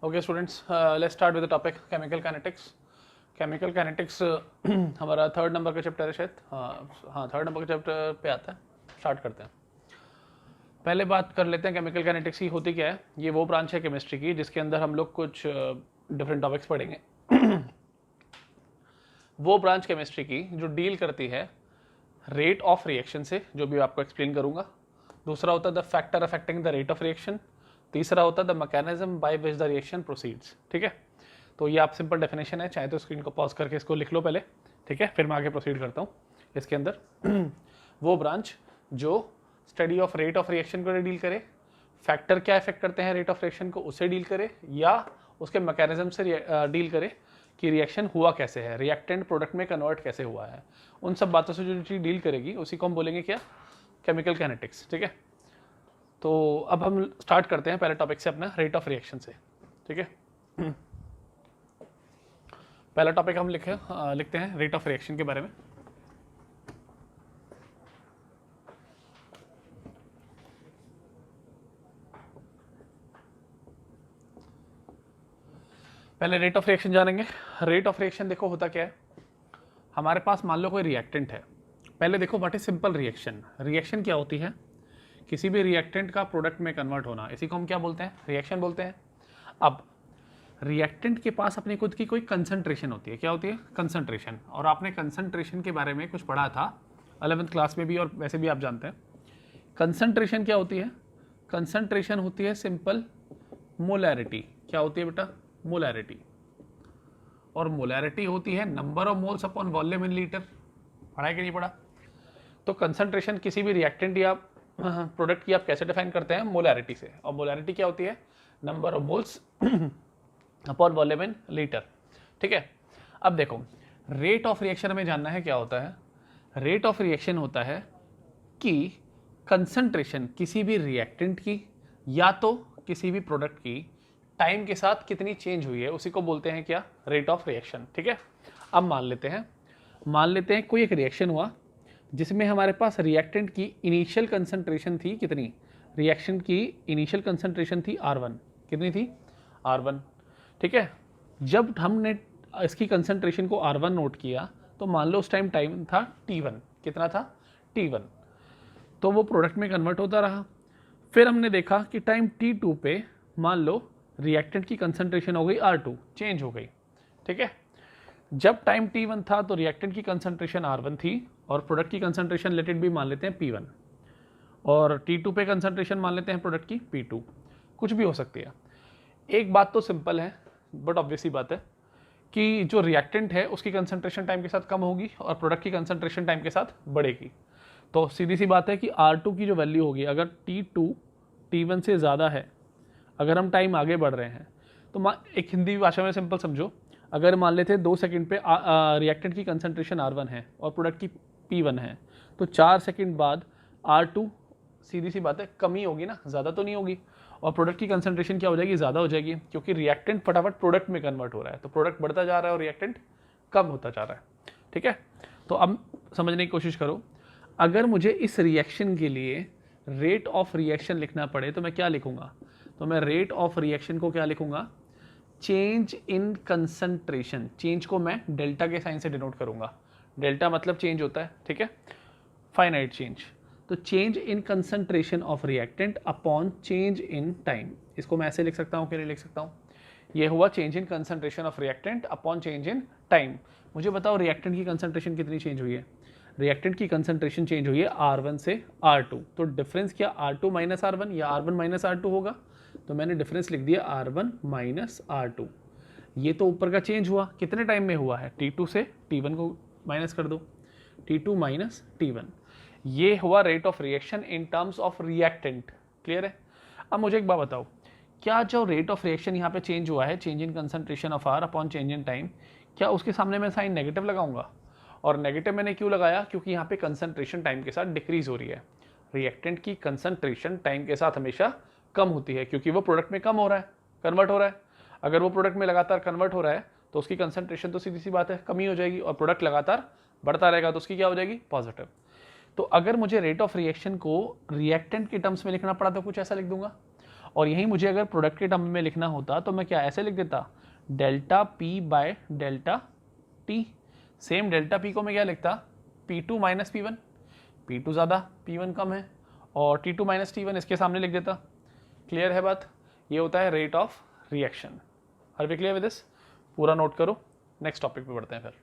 Okay students, let's start with the topic chemical kinetics. Chemical kinetics हमारा third number का chapter है शायद। हाँ, थर्ड नंबर का चैप्टर पे आता है। स्टार्ट करते हैं। पहले बात कर लेते हैं केमिकल काइनेटिक्स की होती क्या है। ये वो ब्रांच है केमिस्ट्री की जिसके अंदर हम लोग कुछ डिफरेंट टॉपिक्स पढ़ेंगे। वो ब्रांच केमिस्ट्री की जो डील करती है रेट ऑफ रिएक्शन से, जो भी आपको एक्सप्लेन करूंगा। दूसरा होता है the factor affecting the rate of reaction. तीसरा होता है the mechanism by which the reaction proceeds. ठीक है, तो ये आप सिंपल डेफिनेशन है, चाहे तो स्क्रीन को पॉज करके इसको लिख लो पहले। ठीक है, फिर मैं आगे प्रोसीड करता हूँ इसके अंदर। वो ब्रांच जो study of rate of reaction को डील करे, फैक्टर क्या इफेक्ट करते हैं रेट ऑफ रिएक्शन को उसे डील करे, या उसके मैकेनिज्म से डील करे कि रिएक्शन हुआ कैसे है, रिएक्टेंट प्रोडक्ट में कन्वर्ट कैसे हुआ है। उन सब बातों से जो चीज डील करेगी उसी को हम बोलेंगे क्या, केमिकल काइनेटिक्स। ठीक है, तो अब हम स्टार्ट करते हैं पहले टॉपिक से अपना रेट ऑफ रिएक्शन से। ठीक है, पहला टॉपिक हम लिखते हैं रेट ऑफ रिएक्शन के बारे में। पहले रेट ऑफ रिएक्शन जानेंगे। रेट ऑफ रिएक्शन देखो होता क्या है, हमारे पास मान लो कोई रिएक्टेंट है। पहले देखो what is simple reaction. Reaction क्या होती है, किसी भी रिएक्टेंट का प्रोडक्ट में कन्वर्ट होना, इसी को हम क्या बोलते हैं, रिएक्शन बोलते हैं। अब रिएक्टेंट के पास अपनी खुद की कोई कंसंट्रेशन होती है। क्या होती है, कंसंट्रेशन। और आपने कंसंट्रेशन के बारे में कुछ पढ़ा था 11th क्लास में भी, और वैसे भी आप जानते हैं कंसंट्रेशन क्या होती है। कंसंट्रेशन होती है सिंपल मोलैरिटी। क्या होती है बेटा, मोलैरिटी। और मोलैरिटी होती है number of moles upon volume in litre. पढ़ा है कि नहीं पढ़ा। तो कंसंट्रेशन किसी भी रिएक्टेंट या प्रोडक्ट की आप कैसे डिफाइन करते हैं, मोलैरिटी से। और मोलैरिटी क्या होती है, number of moles upon volume in litre. ठीक है, अब देखो रेट ऑफ रिएक्शन हमें जानना है क्या होता है। रेट ऑफ रिएक्शन होता है कि कंसंट्रेशन किसी भी रिएक्टेंट की या तो किसी भी प्रोडक्ट की टाइम के साथ कितनी चेंज हुई है, उसी को बोलते हैं क्या, रेट ऑफ रिएक्शन। ठीक है, अब मान लेते हैं कोई एक रिएक्शन हुआ जिसमें हमारे पास रिएक्टेंट की इनिशियल कंसंट्रेशन थी कितनी, रिएक्शन की इनिशियल कंसंट्रेशन थी R1। कितनी थी, R1। ठीक है, जब हमने इसकी कंसंट्रेशन को R1 नोट किया तो मान लो उस टाइम था T1। कितना था, T1। तो वो प्रोडक्ट में कन्वर्ट होता रहा। फिर हमने देखा कि टाइम T2 पे मान लो रिएक्टेंट की कंसंट्रेशन हो गई R2, चेंज हो गई। ठीक है, जब टाइम T1 था तो रिएक्टेंट की कंसंट्रेशन R1 थी और प्रोडक्ट की कंसंट्रेशन लेट इट भी मान लेते हैं P1, और T2 पे कंसंट्रेशन मान लेते हैं प्रोडक्ट की P2। कुछ भी हो सकती है। एक बात तो सिंपल है बट ऑब्वियस ही बात है कि जो रिएक्टेंट है उसकी कंसंट्रेशन टाइम के साथ कम होगी और प्रोडक्ट की कंसंट्रेशन टाइम के साथ बढ़ेगी। तो सीधी सी बात है कि R2 की जो वैल्यू होगी, अगर T2 T1 से ज़्यादा है, अगर हम टाइम आगे बढ़ रहे हैं तो एक हिंदी भाषा में सिंपल समझो, अगर मान लेते हैं 2 सेकंड पे रिएक्टेंट की कंसंट्रेशन R1 है और प्रोडक्ट की P1 है, तो 4 सेकंड बाद R2 सीधी सी बात है कमी होगी ना, ज़्यादा तो नहीं होगी। और प्रोडक्ट की कंसंट्रेशन क्या हो जाएगी, ज़्यादा हो जाएगी, क्योंकि रिएक्टेंट फटाफट प्रोडक्ट में कन्वर्ट हो रहा है। तो प्रोडक्ट बढ़ता जा रहा है और रिएक्टेंट कम होता जा रहा है। ठीक है, तो अब समझने की कोशिश करो, अगर मुझे इस रिएक्शन के लिए रेट ऑफ रिएक्शन लिखना पड़े तो मैं क्या लिखूंगा, तो मैं रेट ऑफ रिएक्शन को क्या लिखूंगा, चेंज इन कंसंट्रेशन। चेंज को मैं डेल्टा के साइन से डिनोट करूंगा। डेल्टा मतलब चेंज होता है, ठीक है, फाइनाइट चेंज। तो change in concentration of reactant upon change in time. इसको मैं ऐसे लिख सकता हूँ कि नहीं लिख सकता हूँ, ये हुआ change in concentration of reactant upon change in time. मुझे बताओ रिएक्टेंट की कंसंट्रेशन कितनी चेंज हुई है, रिएक्टेंट की कंसंट्रेशन चेंज हुई है R1 से R2। तो डिफरेंस क्या, R2 माइनस R1 या R1 माइनस R2 होगा। तो मैंने डिफरेंस लिख दिया R1 माइनस R2। ये तो ऊपर का चेंज हुआ, कितने टाइम में हुआ है, T2 से T1 को माइनस कर दो, T2 माइनस T1। ये हुआ rate of reaction in terms of reactant. Clear है। अब मुझे एक बात बताओ, क्या जो रेट ऑफ रिएक्शन यहाँ पे चेंज हुआ है, change in concentration of R upon change in time, क्या उसके सामने मैं साइन नेगेटिव लगाऊंगा। और नेगेटिव मैंने क्यों लगाया, क्योंकि यहाँ पे कंसंट्रेशन टाइम के साथ डिक्रीज हो रही है। रिएक्टेंट की कंसंट्रेशन टाइम के साथ हमेशा कम होती है, क्योंकि वो प्रोडक्ट में कम हो रहा है, कन्वर्ट हो रहा है। अगर वो प्रोडक्ट में लगातार कन्वर्ट हो रहा है तो उसकी कंसंट्रेशन तो सीधी सी बात है कमी हो जाएगी, और प्रोडक्ट लगातार बढ़ता रहेगा तो उसकी क्या हो जाएगी, पॉजिटिव। तो अगर मुझे रेट ऑफ रिएक्शन को रिएक्टेंट के टर्म्स में लिखना पड़ा तो कुछ ऐसा लिख दूंगा, और यहीं मुझे अगर प्रोडक्ट के टर्म में लिखना होता तो मैं क्या ऐसे लिख देता, delta P by delta T. Same delta P को मैं क्या लिखता, P2 माइनस P1, P2 ज़्यादा P1 कम है, और T2 माइनस T1 इसके सामने लिख देता। क्लियर है बात? ये होता है rate of reaction. Are we clear with this? पूरा नोट करो, नेक्स्ट टॉपिक पे बढ़ते हैं फिर।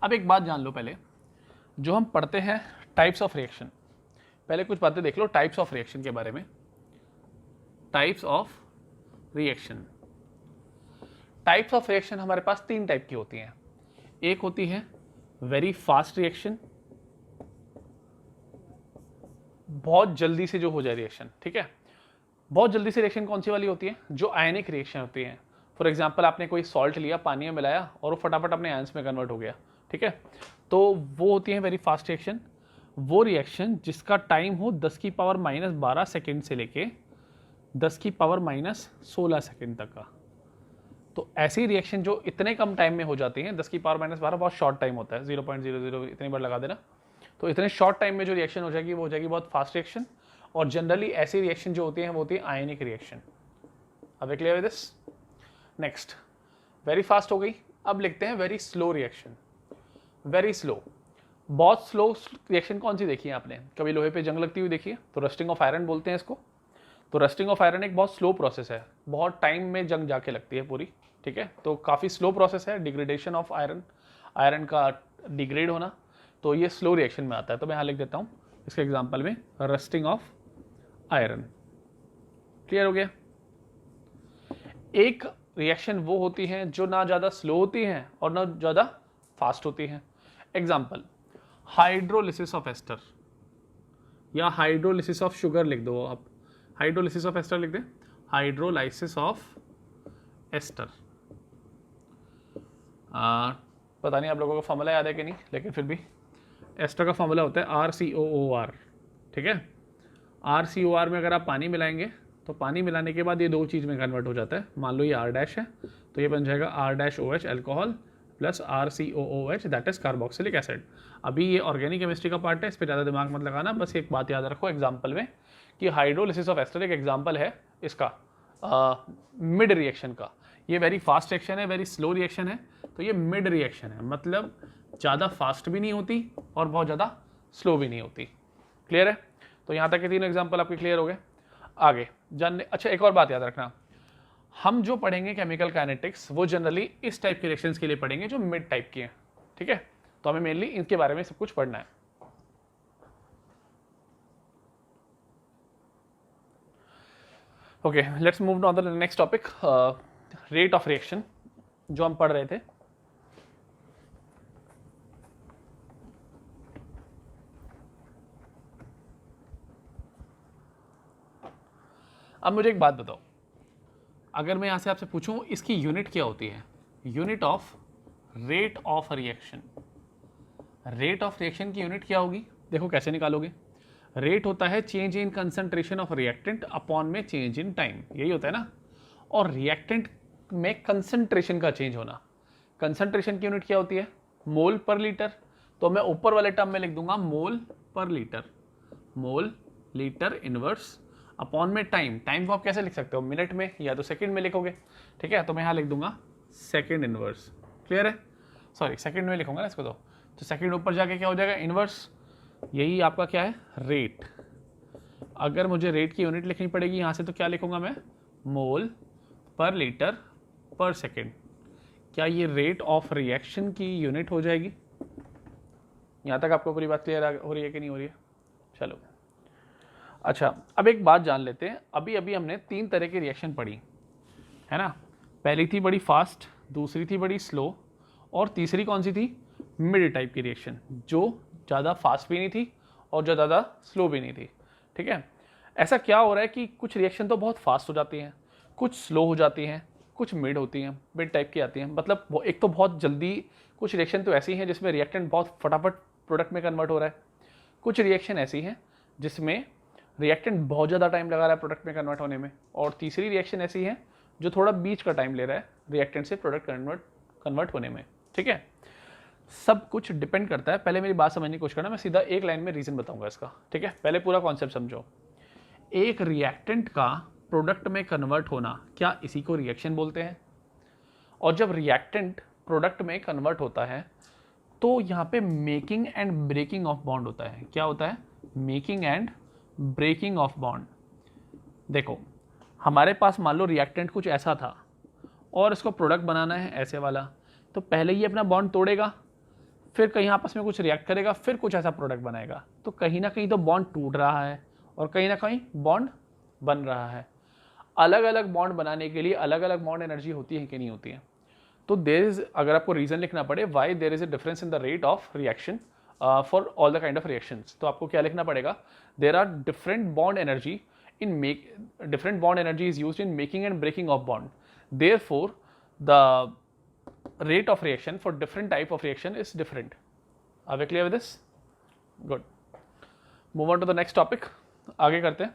अब एक बात जान लो पहले, जो हम पढ़ते हैं टाइप्स ऑफ रिएक्शन, पहले कुछ बातें देख लो टाइप्स ऑफ रिएक्शन के बारे में। Types of reaction, types of reaction हमारे पास 3 टाइप की होती हैं। एक होती है वेरी फास्ट रिएक्शन, बहुत जल्दी से जो हो जाए रिएक्शन, ठीक है। बहुत जल्दी से रिएक्शन कौन सी वाली होती है, जो आयनिक रिएक्शन होती है। फॉर एग्जांपल आपने कोई सॉल्ट लिया, पानी में मिलाया और वो फटाफट अपने आयंस में कन्वर्ट हो गया, ठीक है, तो वो होती है वेरी फास्ट रिएक्शन। वो रिएक्शन जिसका टाइम हो 10 की पावर माइनस 12 सेकेंड से लेके 10 की पावर माइनस 16 सेकेंड तक का। तो ऐसी रिएक्शन जो इतने कम टाइम में हो जाती हैं, 10 की पावर माइनस 12 बहुत शॉर्ट टाइम होता है, 0.00 इतनी बार लगा देना, तो इतने शॉर्ट टाइम में जो रिएक्शन हो जाएगी वो हो जाएगी बहुत फास्ट रिएक्शन। और जनरली ऐसी रिएक्शन जो होती है वो होती है आयनिक रिएक्शन। अब clear with this? Next, very fast हो गई, अब लिखते हैं very slow reaction. Very slow, बहुत स्लो रिएक्शन कौन सी देखी है आपने? कभी लोहे पे जंग लगती हुई देखी है? तो रस्टिंग ऑफ आयरन बोलते हैं इसको। तो रस्टिंग ऑफ आयरन एक बहुत स्लो प्रोसेस है, बहुत टाइम में जंग जाके लगती है पूरी, ठीक है, तो काफ़ी स्लो प्रोसेस है, डिग्रेडेशन ऑफ आयरन, आयरन का डिग्रेड होना, तो ये स्लो रिएक्शन में आता है। तो मैं यहाँ लिख देता हूँ इसके एग्जाम्पल में रस्टिंग ऑफ आयरन। क्लियर हो गया? एक रिएक्शन वो होती है जो ना ज़्यादा स्लो होती है और ना ज़्यादा फास्ट होती है। एग्जाम्पल, हाइड्रोलिसिस ऑफ एस्टर या हाइड्रोलिसिस ऑफ शुगर लिख दो आप, हाइड्रोलिसिस ऑफ एस्टर लिख दें, हाइड्रोलाइसिस ऑफ एस्टर। पता नहीं आप लोगों को फॉर्मूला याद है कि नहीं, लेकिन फिर भी एस्टर का फॉर्मूला होता है RCOOR, ठीक है। RCOR में अगर आप पानी मिलाएंगे तो पानी मिलाने के बाद ये 2 चीज़ में कन्वर्ट हो जाता है। मान लो ये R' है तो ये बन जाएगा R-OH alcohol plus RCOOH that is carboxylic acid. अभी ये ऑर्गेनिक केमिस्ट्री का पार्ट है, इस पर ज़्यादा दिमाग मत लगाना, बस एक बात याद रखो एग्जाम्पल में कि हाइड्रोलिसिस ऑफ एस्टर एक एग्जाम्पल है इसका मिड रिएक्शन का। ये वेरी फास्ट रिएक्शन है, वेरी स्लो रिएक्शन है, तो ये मिड रिएक्शन है, मतलब ज़्यादा फास्ट भी नहीं होती और बहुत ज़्यादा स्लो भी नहीं होती। क्लियर है? तो यहाँ तक के 3 एग्जाम्पल आपके क्लियर हो गए। आगे जानने, अच्छा एक और बात याद रखना, हम जो पढ़ेंगे केमिकल काइनेटिक्स वो जनरली इस टाइप के रिएक्शंस के लिए पढ़ेंगे जो मिड टाइप की हैं, ठीक है, तो हमें मेनली इनके बारे में सब कुछ पढ़ना है। Okay, let's move on the next topic, rate of reaction जो हम पढ़ रहे थे। अब मुझे एक बात बताओ, अगर मैं यहां से आपसे पूछूं इसकी यूनिट क्या होती है? Unit of rate of reaction. Rate of reaction की यूनिट क्या होगी? देखो कैसे निकालोगे। रेट होता है change in concentration of reactant upon में चेंज इन टाइम, यही होता है ना। और रिएक्टेंट में कंसंट्रेशन का चेंज होना, कंसंट्रेशन की यूनिट क्या होती है? मोल पर लीटर। तो मैं ऊपर वाले टर्म में लिख दूंगा मोल पर litre, mole litre inverse upon में टाइम। टाइम को आप कैसे लिख सकते हो? मिनट में या तो सेकंड में लिखोगे, ठीक है, तो मैं यहाँ लिख दूंगा सेकंड इनवर्स। क्लियर है? सॉरी सेकंड में लिखूंगा ना इसको, तो सेकंड ऊपर जाके क्या हो जाएगा? इनवर्स। यही आपका क्या है? रेट। अगर मुझे रेट की यूनिट लिखनी पड़ेगी यहाँ से तो क्या लिखूंगा मैं? मोल पर लीटर पर सेकेंड। क्या ये रेट ऑफ रिएक्शन की यूनिट हो जाएगी? यहाँ तक आपको पूरी बात क्लियर हो रही है कि नहीं हो रही है? चलो अच्छा, अब एक बात जान लेते हैं। अभी अभी हमने 3 तरह की रिएक्शन पढ़ी है ना। पहली थी बड़ी फास्ट, दूसरी थी बड़ी स्लो, और तीसरी कौन सी थी? मिड टाइप की रिएक्शन, जो ज़्यादा फास्ट भी नहीं थी और जो ज़्यादा स्लो भी नहीं थी, ठीक है। ऐसा क्या हो रहा है कि कुछ रिएक्शन तो बहुत फास्ट हो जाती हैं, कुछ स्लो हो जाती हैं, कुछ मिड होती हैं, मिड टाइप की आती हैं। मतलब वो एक तो बहुत जल्दी, कुछ रिएक्शन तो ऐसी हैं जिसमें रिएक्टेंट बहुत फटाफट प्रोडक्ट में कन्वर्ट हो रहा है, कुछ रिएक्शन ऐसी हैं जिसमें रिएक्टेंट बहुत ज़्यादा टाइम लगा रहा है प्रोडक्ट में कन्वर्ट होने में, और तीसरी रिएक्शन ऐसी है जो थोड़ा बीच का टाइम ले रहा है रिएक्टेंट से प्रोडक्ट कन्वर्ट होने में। ठीक है, सब कुछ डिपेंड करता है। पहले मेरी बात समझने की कोशिश करना, मैं सीधा एक लाइन में रीजन बताऊंगा इसका। ठीक है, पहले पूरा कॉन्सेप्ट समझो। एक रिएक्टेंट का प्रोडक्ट में कन्वर्ट होना, क्या इसी को रिएक्शन बोलते हैं? और जब रिएक्टेंट प्रोडक्ट में कन्वर्ट होता है तो यहाँ पे making and breaking of bond होता है। क्या होता है? Making and breaking of bond. देखो, हमारे पास मान लो रिएक्टेंट कुछ ऐसा था और इसको प्रोडक्ट बनाना है ऐसे वाला, तो पहले ये अपना बॉन्ड तोड़ेगा, फिर कहीं आपस में कुछ रिएक्ट करेगा, फिर कुछ ऐसा प्रोडक्ट बनाएगा। तो कहीं ना कहीं तो बॉन्ड टूट रहा है और कहीं ना कहीं बॉन्ड बन रहा है। अलग अलग बॉन्ड बनाने के लिए अलग अलग बॉन्ड एनर्जी होती है कि नहीं होती है? तो देयर इज, अगर आपको रीजन लिखना पड़े why there is a difference in the rate of reaction for all the kind of reactions, तो आपको क्या लिखना पड़ेगा? There are different bond energy in make different bond energy is used in making and breaking of bond, therefore the rate of reaction for different type of reaction is different. Are we clear with this? Good. Move on to the next topic. आगे करते हैं।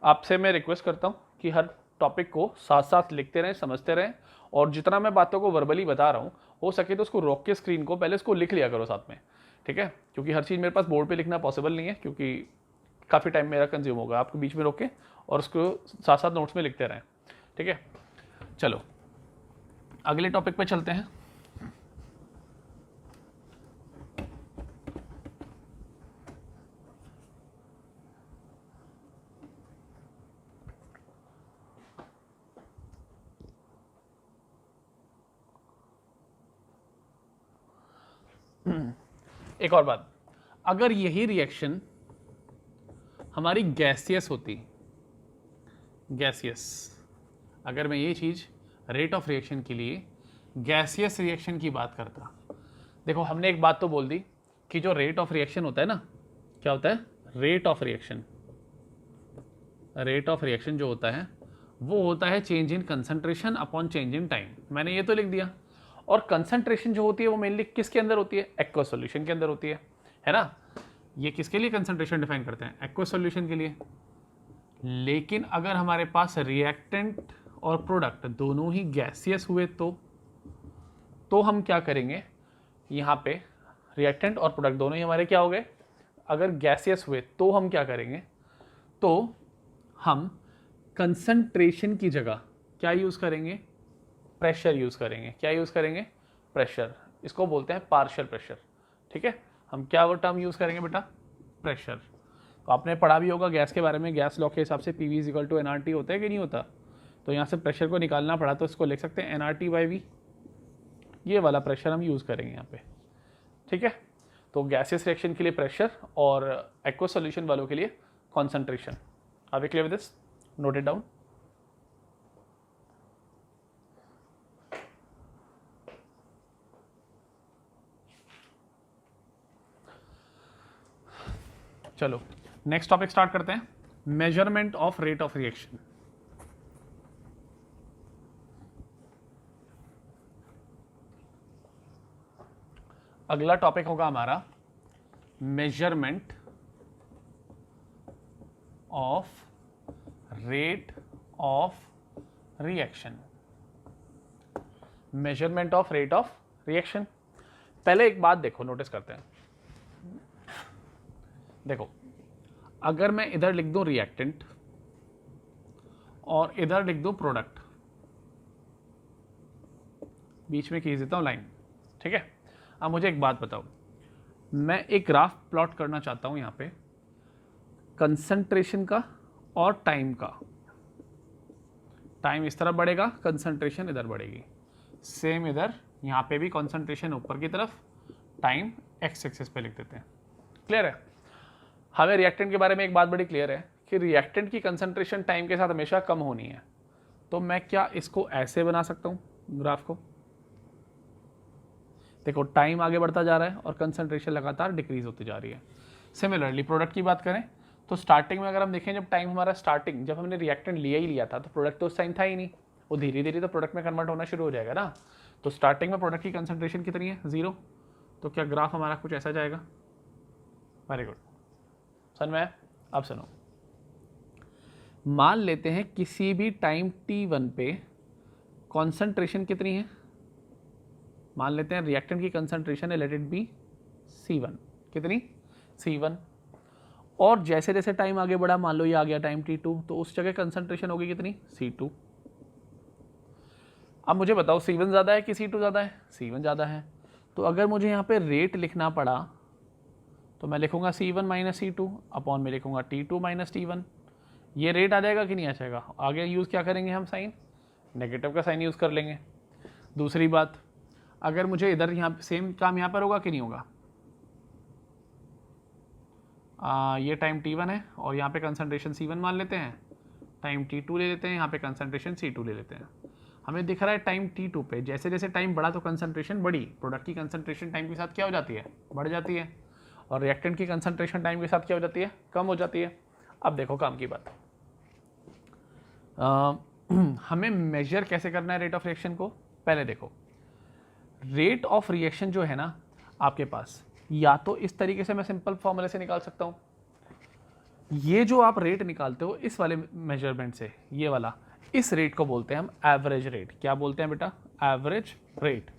आपसे मैं request करता हूँ कि हर topic को साथ साथ लिखते रहें, समझते रहें, और जितना मैं बातों को वर्बली बता रहा हूँ हो सके तो उसको रोक के स्क्रीन को पहले उसको लिख लिया करो साथ में। ठीक है, क्योंकि हर चीज़ मेरे पास बोर्ड पे लिखना पॉसिबल नहीं है, क्योंकि काफ़ी टाइम मेरा कंज्यूम होगा। आपको बीच में रोक के और उसको साथ साथ नोट्स में लिखते रहें। ठीक है, चलो अगले टॉपिक पे चलते हैं। एक और बात, अगर यही रिएक्शन हमारी गैसियस होती, गैसियस, अगर मैं ये चीज़ रेट ऑफ रिएक्शन के लिए गैसियस रिएक्शन की बात करता, देखो हमने एक बात तो बोल दी कि जो रेट ऑफ रिएक्शन होता है ना, क्या होता है? Rate of reaction. Rate of reaction जो होता है वो होता है change in concentration upon change in time. मैंने ये तो लिख दिया। और कंसंट्रेशन जो होती है वो मेनली किसके अंदर होती है? एक्वस सॉल्यूशन के अंदर होती है ना? ये किसके लिए कंसंट्रेशन डिफाइन करते हैं? एक्वस सॉल्यूशन के लिए। लेकिन अगर हमारे पास रिएक्टेंट और प्रोडक्ट दोनों ही गैसियस हुए तो हम क्या करेंगे? यहाँ पे रिएक्टेंट और प्रोडक्ट दोनों ही हमारे क्या हो गए? अगर गैसियस हुए तो हम क्या करेंगे? तो हम कंसंट्रेशन की जगह क्या यूज़ करेंगे? प्रेशर यूज़ करेंगे। क्या यूज़ करेंगे? प्रेशर। इसको बोलते हैं पार्शियल प्रेशर। ठीक है, हम क्या वो टर्म यूज़ करेंगे बेटा? प्रेशर। तो आपने पढ़ा भी होगा गैस के बारे में, गैस लॉ के हिसाब से PV = nRT होता है कि नहीं होता? तो यहाँ से प्रेशर को निकालना पड़ा तो इसको लिख सकते हैं nRT/V। ये वाला प्रेशर हम यूज़ करेंगे यहाँ पे। ठीक है, तो गैसियस रिएक्शन के लिए प्रेशर और एक्वस सॉल्यूशन वालों के लिए concentration. Are we clear with this? Note it down. चलो नेक्स्ट टॉपिक स्टार्ट करते हैं, measurement of rate of reaction. अगला टॉपिक होगा हमारा measurement of rate of reaction. Measurement of rate of reaction. पहले एक बात देखो, नोटिस करते हैं। देखो, अगर मैं इधर लिख दूं रिएक्टेंट और इधर लिख दूं प्रोडक्ट, बीच में खींच देता हूं लाइन। ठीक है, अब मुझे एक बात बताओ, मैं एक ग्राफ प्लॉट करना चाहता हूं यहाँ पे कंसंट्रेशन का और टाइम का। टाइम इस तरफ बढ़ेगा, कंसंट्रेशन इधर बढ़ेगी। सेम इधर यहाँ पे भी कंसंट्रेशन ऊपर की तरफ, टाइम एक्स एक्सिस पे लिख देते हैं। क्लियर है? हमें रिएक्टेंट के बारे में एक बात बड़ी क्लियर है कि रिएक्टेंट की कंसंट्रेशन टाइम के साथ हमेशा कम होनी है। तो मैं क्या इसको ऐसे बना सकता हूँ ग्राफ को? देखो, टाइम आगे बढ़ता जा रहा है और कंसंट्रेशन लगातार डिक्रीज होती जा रही है। सिमिलरली प्रोडक्ट की बात करें तो स्टार्टिंग में अगर हम देखें, जब टाइम हमारा स्टार्टिंग, जब हमने रिएक्टेंट लिया था तो प्रोडक्ट तो उस टाइम था ही नहीं, वो धीरे धीरे तो प्रोडक्ट में कन्वर्ट होना शुरू हो जाएगा ना। तो स्टार्टिंग में प्रोडक्ट की कंसंट्रेशन कितनी है? 0। तो क्या ग्राफ हमारा कुछ ऐसा जाएगा? वेरी गुड, समझ में? अब सुनो, मान लेते हैं किसी भी टाइम t1 पे कॉन्सेंट्रेशन कितनी है, मान लेते हैं रिएक्टेंट की कंसंट्रेशन है, लेट इट बी C1, कितनी C1, और जैसे जैसे टाइम आगे बढ़ा, मान लो ये आ गया टाइम T2, तो उस जगह कंसंट्रेशन होगी कितनी C2। अब मुझे बताओ C1 ज़्यादा है कि C2 ज़्यादा है, C1 ज़्यादा है। तो अगर मुझे यहाँ पे रेट लिखना पड़ा तो मैं लिखूंगा C1 माइनस C2 अपॉन में लिखूंगा T2 माइनस T1। ये रेट आ जाएगा कि नहीं आ जाएगा, आगे यूज़ क्या करेंगे हम, साइन, नेगेटिव का साइन यूज़ कर लेंगे। दूसरी बात, अगर मुझे इधर यहाँ सेम काम यहाँ पर होगा कि नहीं होगा, ये टाइम T1 है और यहाँ पे कंसंट्रेशन C1 मान लेते हैं, टाइम T2 ले लेते हैं, यहाँ पे कंसंट्रेशन C2 ले लेते हैं। हमें दिख रहा है टाइम T2 पे जैसे जैसे टाइम बढ़ा तो कंसंट्रेशन बढ़ी, प्रोडक्ट की कंसंट्रेशन टाइम के साथ क्या हो जाती है, बढ़ जाती है, और रिएक्टेंट की कंसंट्रेशन टाइम के साथ क्या हो जाती है, कम हो जाती है। अब देखो काम की बात, हमें मेजर कैसे करना है रेट ऑफ रिएक्शन को। पहले देखो रेट ऑफ रिएक्शन जो है ना आपके पास, या तो इस तरीके से मैं सिंपल फॉर्मूले से निकाल सकता हूँ, ये जो आप रेट निकालते हो इस वाले मेजरमेंट से, ये वाला, इस रेट को बोलते हैं हम एवरेज रेट। क्या बोलते हैं बेटा, एवरेज रेट।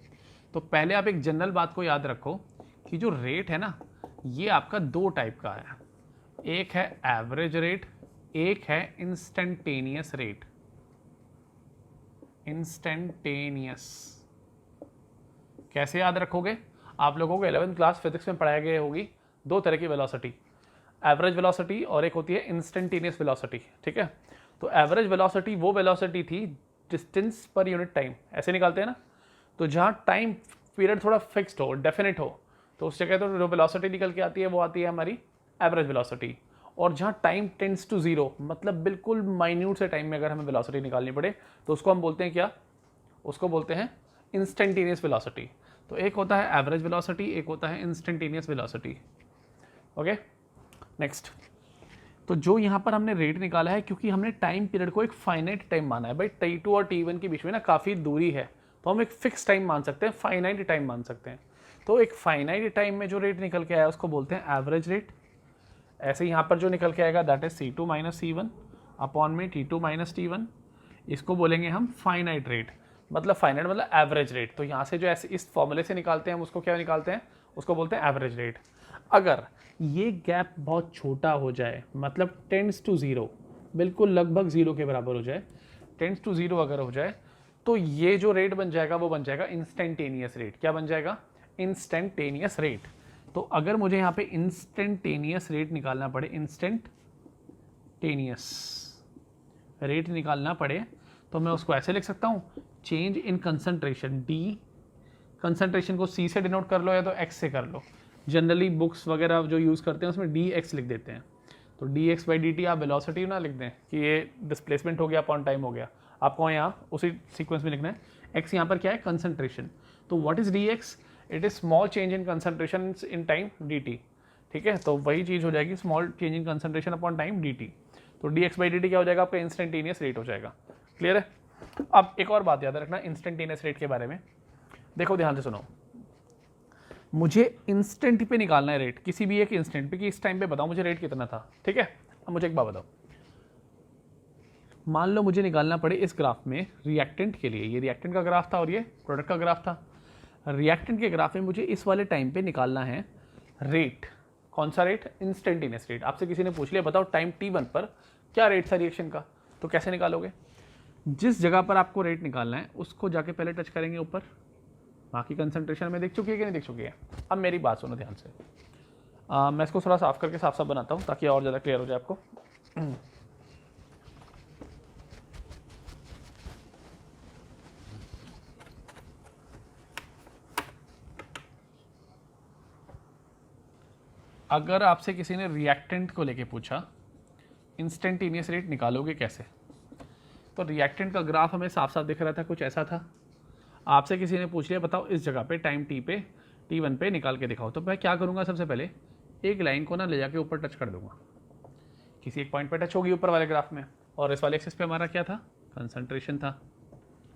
तो पहले आप एक जनरल बात को याद रखो कि जो रेट है ना ये आपका दो टाइप का है, एक है एवरेज रेट, एक है इंस्टेंटेनियस रेट। इंस्टेंटेनियस कैसे याद रखोगे, आप लोगों को 11th क्लास फिजिक्स में पढ़ाया गया होगी दो तरह की वेलोसिटी, एवरेज वेलोसिटी और एक होती है इंस्टेंटेनियस वेलोसिटी, ठीक है। तो एवरेज वेलोसिटी वो वेलोसिटी थी डिस्टेंस पर यूनिट टाइम, ऐसे निकालते हैं ना, तो जहाँ टाइम पीरियड थोड़ा फिक्स्ड हो, डेफिनेट हो, तो उस जगह तो जो वेलोसिटी निकल के आती है वो आती है हमारी एवरेज वेलोसिटी। और जहाँ टाइम टेंड्स टू जीरो, मतलब बिल्कुल माइन्यूट से टाइम में अगर हमें वेलोसिटी निकालनी पड़े तो उसको हम बोलते हैं क्या, उसको बोलते हैं इंस्टेंटेनियस वेलोसिटी। तो एक होता है एवरेज वेलोसिटी, एक होता है इंस्टेंटेनियस वेलोसिटी। ओके, नेक्स्ट, तो जो यहाँ पर हमने रेट निकाला है, क्योंकि हमने टाइम पीरियड को एक फाइनाइट टाइम माना है, भाई T2 और T1 के बीच में ना काफ़ी दूरी है, तो हम एक फिक्स टाइम मान सकते हैं, फाइनाइट टाइम मान सकते हैं। तो एक फाइनाइट टाइम में जो रेट निकल के आया उसको बोलते हैं एवरेज रेट। ऐसे यहाँ पर जो निकल के आएगा that is C2 minus C1 upon में T2 माइनस T1, इसको बोलेंगे हम फाइनाइट रेट, मतलब फाइनाइट मतलब एवरेज रेट। तो यहाँ से जो ऐसे इस फॉर्मूले से निकालते हैं हम उसको क्या निकालते हैं, उसको बोलते हैं एवरेज रेट। अगर ये गैप बहुत छोटा हो जाए, मतलब टेंड्स टू जीरो, बिल्कुल लगभग जीरो के बराबर हो जाए, टेंड्स टू जीरो अगर हो जाए, तो ये जो रेट बन जाएगा वो बन जाएगा इंस्टेंटेनियस रेट। क्या बन जाएगा, इंस्टेंटेनियस रेट। तो अगर मुझे यहाँ पे इंस्टेंटेनियस रेट निकालना पड़े, इंस्टेंटेनियस रेट निकालना पड़े, तो मैं उसको ऐसे लिख सकता हूँ, change in concentration, D, concentration को C से डिनोट कर लो या तो X से कर लो, जनरली बुक्स वगैरह जो यूज़ करते हैं उसमें dx लिख देते हैं। तो dx बाई dt आप वेलोसिटी ना लिख दें कि ये डिस्प्लेसमेंट हो गया अपॉन टाइम हो गया, आपको यहाँ उसी सीक्वेंस में लिखना है। x यहाँ पर क्या है, कंसंट्रेशन। तो what is dx, it is small change in concentration in time dt, ठीक है। तो वही चीज़ हो जाएगी small change in concentration upon time dt। तो dx बाई dt क्या हो जाएगा, आपका इंस्टेंटेनियस रेट हो जाएगा। क्लियर है। अब एक और बात याद रखना इंस्टेंटेनियस रेट के बारे में, देखो ध्यान से सुनो, मुझे इंस्टेंट पे निकालना है रेट, किसी भी एक इंस्टेंट पे कि इस टाइम पे बताओ मुझे रेट कितना था, ठीक है। अब मुझे एक बात बताओ, मान लो मुझे निकालना पड़े इस ग्राफ में रिएक्टेंट के लिए, ये रिएक्टेंट का ग्राफ था और ये प्रोडक्ट का ग्राफ था। रिएक्टेंट के ग्राफ में मुझे इस वाले टाइम पे निकालना है रेट, कौन सा रेट, इंस्टेंटेनियस रेट। आपसे किसी ने पूछ लिया बताओ टाइम T1 पर क्या रेट था रिएक्शन का, तो कैसे निकालोगे, जिस जगह पर आपको रेट निकालना है उसको जाके पहले टच करेंगे ऊपर, वहाँ की कंसंट्रेशन में दिख चुकी है कि नहीं दिख चुकी है। अब मेरी बात सुनो ध्यान से, मैं इसको थोड़ा साफ करके साफ साफ बनाता हूँ ताकि और ज़्यादा क्लियर हो जाए आपको। अगर आपसे किसी ने रिएक्टेंट को लेके पूछा इंस्टेंटेनियस रेट निकालोगे कैसे, तो रिएक्टेंट का ग्राफ हमें साफ साफ दिख रहा था, कुछ ऐसा था। आपसे किसी ने पूछ लिया बताओ इस जगह पे टाइम T1 पे निकाल के दिखाओ, तो मैं क्या करूँगा, सबसे पहले एक लाइन को ना ले जाके ऊपर टच कर दूंगा, किसी एक पॉइंट पे टच होगी ऊपर वाले ग्राफ में, और इस वाले एक्सिस पे हमारा क्या था, कंसंट्रेशन था,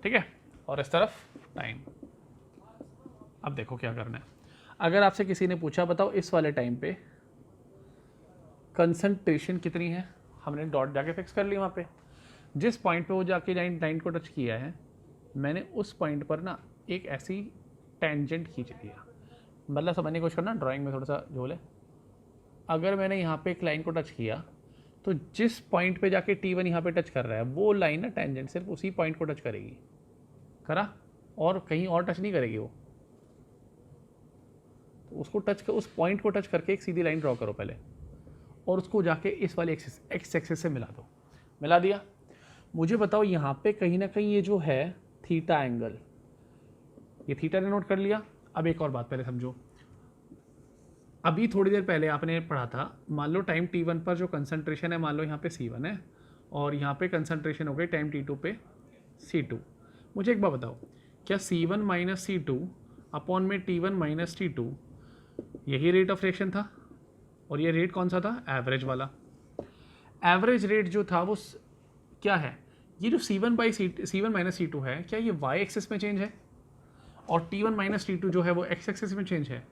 ठीक है, और इस तरफ टाइम। अब देखो क्या करना है, अगर आपसे किसी ने पूछा बताओ इस वाले टाइम पे कंसंट्रेशन कितनी है, हमने डॉट जाके फिक्स कर लिया वहाँ पे, जिस पॉइंट पे वो जाके लाइन को टच किया है मैंने उस पॉइंट पर ना एक ऐसी टेंजेंट खींच लिया, मतलब समझने की कोशिश करना, ड्राइंग में थोड़ा सा झोल है। अगर मैंने यहाँ पे एक लाइन को टच किया तो जिस पॉइंट पे जाके T1 यहाँ पे टच कर रहा है वो लाइन ना टेंजेंट सिर्फ उसी पॉइंट को टच करेगी, करा, और कहीं और टच नहीं करेगी वो। तो उसको टच कर, उस पॉइंट को टच करके एक सीधी लाइन ड्रॉ करो पहले, और उसको जाके इस वाले एक्सिस एक्स एक्सिस से मिला दो। मिला दिया। मुझे बताओ यहाँ पे कहीं ना कहीं ये जो है थीटा एंगल, ये थीटा ने नोट कर लिया। अब एक और बात पहले समझो, अभी थोड़ी देर पहले आपने पढ़ा था, मान लो टाइम T1 पर जो कंसंट्रेशन है, मान लो यहाँ पे C1 है और यहाँ पे कंसंट्रेशन हो गई टाइम T2 पे C2। मुझे एक बात बताओ, क्या C1 माइनस C2 अपॉन में T1 माइनस T2 यही रेट ऑफ रिएक्शन था? और ये रेट कौन सा था? एवरेज वाला। एवरेज रेट जो था वो क्या है? ये जो C1 माइनस C2 है, क्या ये y एक्सिस में चेंज है? और T1 माइनस T2 जो है वो x एक्सिस में चेंज है।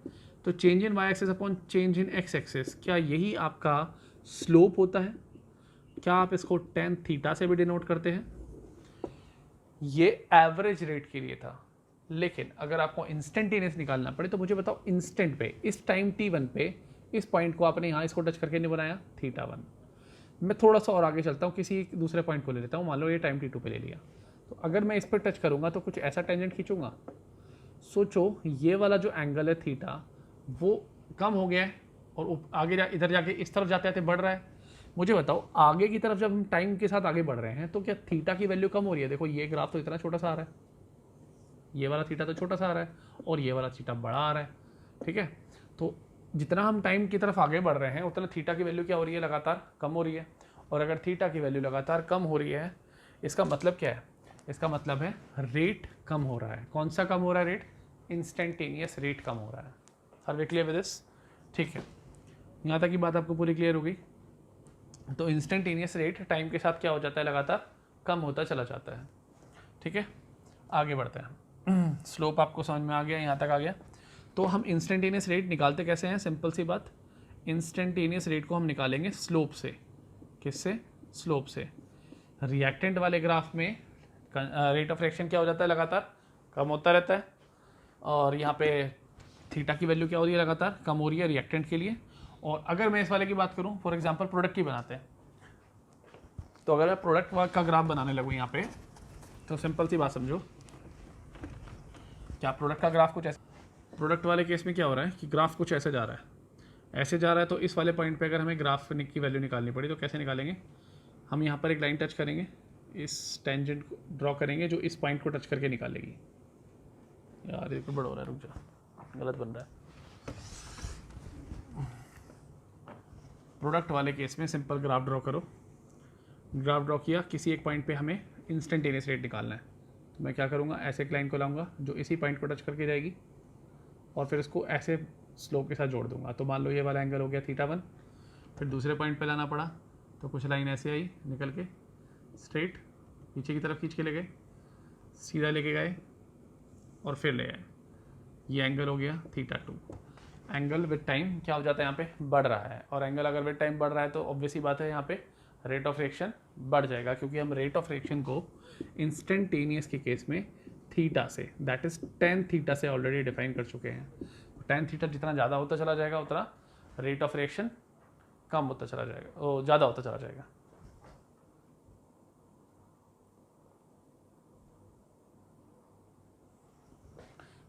तो change in y axis upon change in x axis, क्या यही आपका स्लोप होता है? क्या आप इसको tan थीटा से भी डिनोट करते हैं? ये एवरेज रेट के लिए था। लेकिन अगर आपको इंस्टेंटेनियस निकालना पड़े तो मुझे बताओ, इंस्टेंट पे इस टाइम T1 पे इस पॉइंट को आपने यहाँ इसको टच करके नहीं बनाया θ1। मैं थोड़ा सा और आगे चलता हूँ, किसी दूसरे पॉइंट को ले लेता हूँ, मान लो ये टाइम T2 पे ले लिया। तो अगर मैं इस पर टच करूँगा तो कुछ ऐसा टेंजेंट खींचूंगा। सोचो ये वाला जो एंगल है थीटा वो कम हो गया है और आगे इधर जाके इस तरफ जाते जाते बढ़ रहा है। मुझे बताओ आगे की तरफ जब हम टाइम के साथ आगे बढ़ रहे हैं तो क्या थीटा की वैल्यू कम हो रही है? देखो ये ग्राफ तो इतना छोटा सा आ रहा है, ये वाला थीटा तो छोटा सा आ रहा है और ये वाला थीटा बड़ा आ रहा है, ठीक है। तो जितना हम टाइम की तरफ आगे बढ़ रहे हैं उतना थीटा की वैल्यू क्या हो रही है? लगातार कम हो रही है। और अगर थीटा की वैल्यू लगातार कम हो रही है, इसका मतलब क्या है? इसका मतलब है रेट कम हो रहा है। कौन सा कम हो रहा है रेट? इंस्टेंटेनियस रेट कम हो रहा है। Are we clear with this? ठीक है, यहाँ तक की बात आपको पूरी क्लियर होगी। तो इंस्टेंटेनियस रेट टाइम के साथ क्या हो जाता है? लगातार कम होता चला जाता है, ठीक है। आगे बढ़ते हैं। स्लोप आपको समझ में आ गया, यहाँ तक आ गया। तो हम इंस्टेंटेनियस रेट निकालते कैसे हैं? सिंपल सी बात, इंस्टेंटेनियस रेट को हम निकालेंगे स्लोप से। किससे? स्लोप से। रिएक्टेंट वाले ग्राफ में रेट ऑफ रिएक्शन क्या हो जाता है? लगातार कम होता रहता है। और यहाँ पे थीटा की वैल्यू क्या हो रही है? लगातार कम हो रही है रिएक्टेंट के लिए। और अगर मैं इस वाले की बात करूँ, फॉर एग्जांपल प्रोडक्ट की बनाते हैं, तो अगर मैं प्रोडक्ट का ग्राफ बनाने लगूँ यहाँ पे, तो सिंपल सी बात समझो, क्या प्रोडक्ट का ग्राफ कुछ ऐसा, प्रोडक्ट वाले केस में क्या हो रहा है कि ग्राफ कुछ ऐसे जा रहा है, ऐसे जा रहा है। तो इस वाले पॉइंट पे अगर हमें ग्राफ की वैल्यू निकालनी पड़ी तो कैसे निकालेंगे? हम यहाँ पर एक लाइन टच करेंगे, इस टेंजेंट को ड्रॉ करेंगे जो इस पॉइंट को टच करके निकालेगी। यार ये गड़बड़ हो रहा है, रुक जा, गलत बन रहा है। प्रोडक्ट वाले केस में सिंपल ग्राफ ड्रॉ करो। ग्राफ ड्रॉ किया, किसी एक पॉइंट पे हमें इंस्टेंटेनियस रेट निकालना है। तो मैं क्या करूँगा? ऐसे एक लाइन को लाऊंगा जो इसी पॉइंट को टच करके जाएगी और फिर इसको ऐसे स्लोप के साथ जोड़ दूंगा। तो मान लो ये वाला एंगल हो गया θ1। फिर दूसरे पॉइंट पे लाना पड़ा तो कुछ लाइन ऐसे आई निकल के स्ट्रेट पीछे की तरफ खींच के ले गए, सीधा लेके गए और फिर ले आए। ये एंगल हो गया θ2। एंगल विद टाइम क्या हो जाता है? यहाँ पे बढ़ रहा है। और एंगल अगर विद टाइम बढ़ रहा है तो ऑब्वियसली बात है यहाँ पे रेट ऑफ रिएक्शन बढ़ जाएगा, क्योंकि हम रेट ऑफ रिएक्शन को इंस्टेंटेनियस के केस में थीटा से, दैट इज tan थीटा से ऑलरेडी डिफाइन कर चुके हैं। tan थीटा जितना ज़्यादा होता चला जाएगा उतना रेट ऑफ रिएक्शन कम होता चला जाएगा, वो ज़्यादा होता चला जाएगा।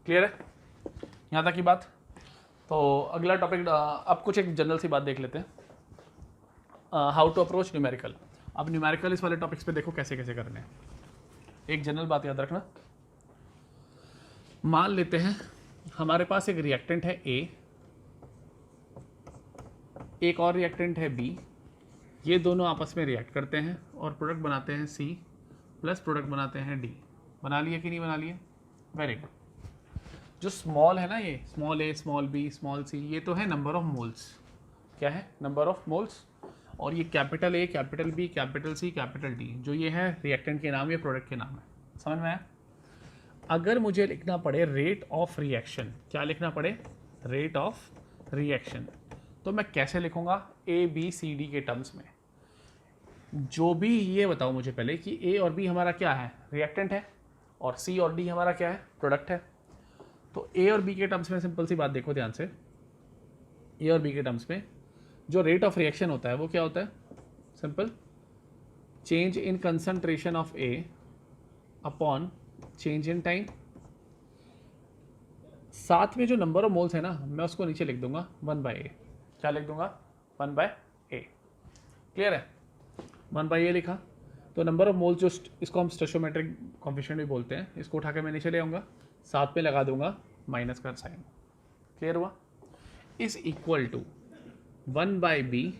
क्लियर है यहाँ तक की बात? तो अगला टॉपिक, अब कुछ एक जनरल सी बात देख लेते हैं, हाउ टू अप्रोच न्यूमेरिकल। अब न्यूमेरिकल इस वाले टॉपिक्स पे देखो कैसे कैसे करने हैं। एक जनरल बात याद रखना, मान लेते हैं हमारे पास एक रिएक्टेंट है A, एक और रिएक्टेंट है B, ये दोनों आपस में रिएक्ट करते हैं और प्रोडक्ट बनाते हैं C प्लस प्रोडक्ट बनाते हैं D। बना लिए कि नहीं बना लिए? Very good. जो स्मॉल है ना, ये small a, small b, small c, ये तो है नंबर ऑफ मोल्स। क्या है? Number of moles. और ये capital A, capital B, capital C, capital D, जो ये है रिएक्टेंट के नाम, ये प्रोडक्ट के नाम है। समझ में आया? अगर मुझे लिखना पड़े रेट ऑफ रिएक्शन, क्या लिखना पड़े? रेट ऑफ रिएक्शन, तो मैं कैसे लिखूंगा? A, B, C, D के टर्म्स में। जो भी, ये बताओ मुझे पहले कि A और B हमारा क्या है? रिएक्टेंट है। और सी और डी हमारा क्या है, प्रोडक्ट है। तो ए और बी के टर्म्स में सिंपल सी बात देखो ध्यान से, ए और बी के टर्म्स में जो रेट ऑफ रिएक्शन होता है वो क्या होता है, simple change in concentration of A upon change in time. साथ में जो नंबर ऑफ मोल्स है ना, मैं उसको नीचे लिख दूंगा 1/a। क्या लिख दूंगा, 1/a। क्लियर है, 1/a लिखा तो नंबर ऑफ मोल्स जो इसको हम स्टोइकोमेट्रिक कॉफिशिएंट भी बोलते हैं, इसको उठा के मैं नीचे ले आऊँगा, साथ में लगा दूंगा माइनस का साइन। क्लियर हुआ, is equal to 1/b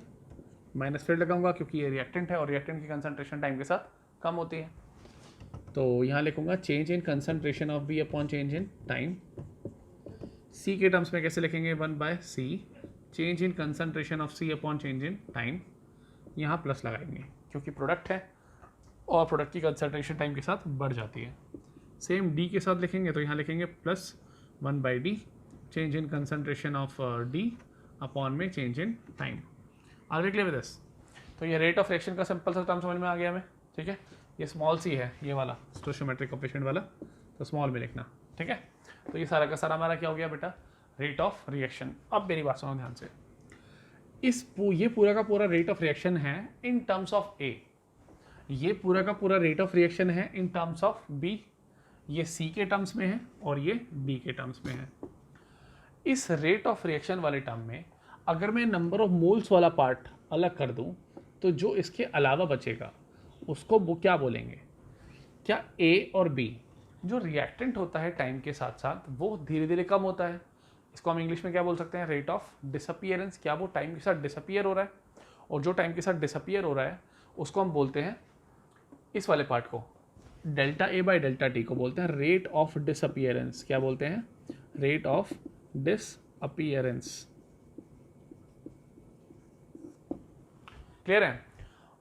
minus फिर लगाऊंगा क्योंकि ये रिएक्टेंट है और रिएक्टेंट की कंसंट्रेशन टाइम के साथ कम होती है। तो यहाँ लिखूंगा change in concentration of B upon change in time. C के टर्म्स में कैसे लिखेंगे, 1/c change in concentration of C upon change in time. यहाँ प्लस लगाएंगे क्योंकि प्रोडक्ट है और प्रोडक्ट की कंसंट्रेशन टाइम के साथ बढ़ जाती है। सेम डी के साथ लिखेंगे तो यहाँ लिखेंगे plus 1/d change in concentration of D upon में change in time. Are we clear with this? तो ये रेट ऑफ रिएक्शन का सिंपल सा टर्म समझ में आ गया हमें, ठीक है। ये स्मॉल सी है ये वाला स्टोइकोमेट्रिक कोएफिशिएंट वाला, तो स्मॉल में लिखना, ठीक है। तो ये सारा का सारा हमारा क्या हो गया बेटा, रेट ऑफ रिएक्शन। अब मेरी बात सुनो ध्यान से, ये पूरा का पूरा रेट ऑफ रिएक्शन है इन टर्म्स ऑफ ए, ये पूरा का पूरा रेट ऑफ रिएक्शन है इन टर्म्स ऑफ बी, ये सी के टर्म्स में है और ये डी के टर्म्स में है। इस रेट ऑफ रिएक्शन वाले टर्म में अगर मैं नंबर ऑफ मोल्स वाला पार्ट अलग कर दूं तो जो इसके अलावा बचेगा उसको वो क्या बोलेंगे, क्या ए और बी जो रिएक्टेंट होता है टाइम के साथ साथ वो धीरे धीरे कम होता है, इसको हम इंग्लिश में क्या बोल सकते हैं, रेट ऑफ डिसअपियरेंस। क्या वो टाइम के साथ डिसअपियर हो रहा है, और जो टाइम के साथ डिसअपियर हो रहा है उसको हम बोलते हैं, इस वाले पार्ट को delta A by delta T को बोलते हैं रेट ऑफ डिसअपियरेंस। क्या बोलते हैं, रेट ऑफ डिसअपियरेंस। क्लियर है।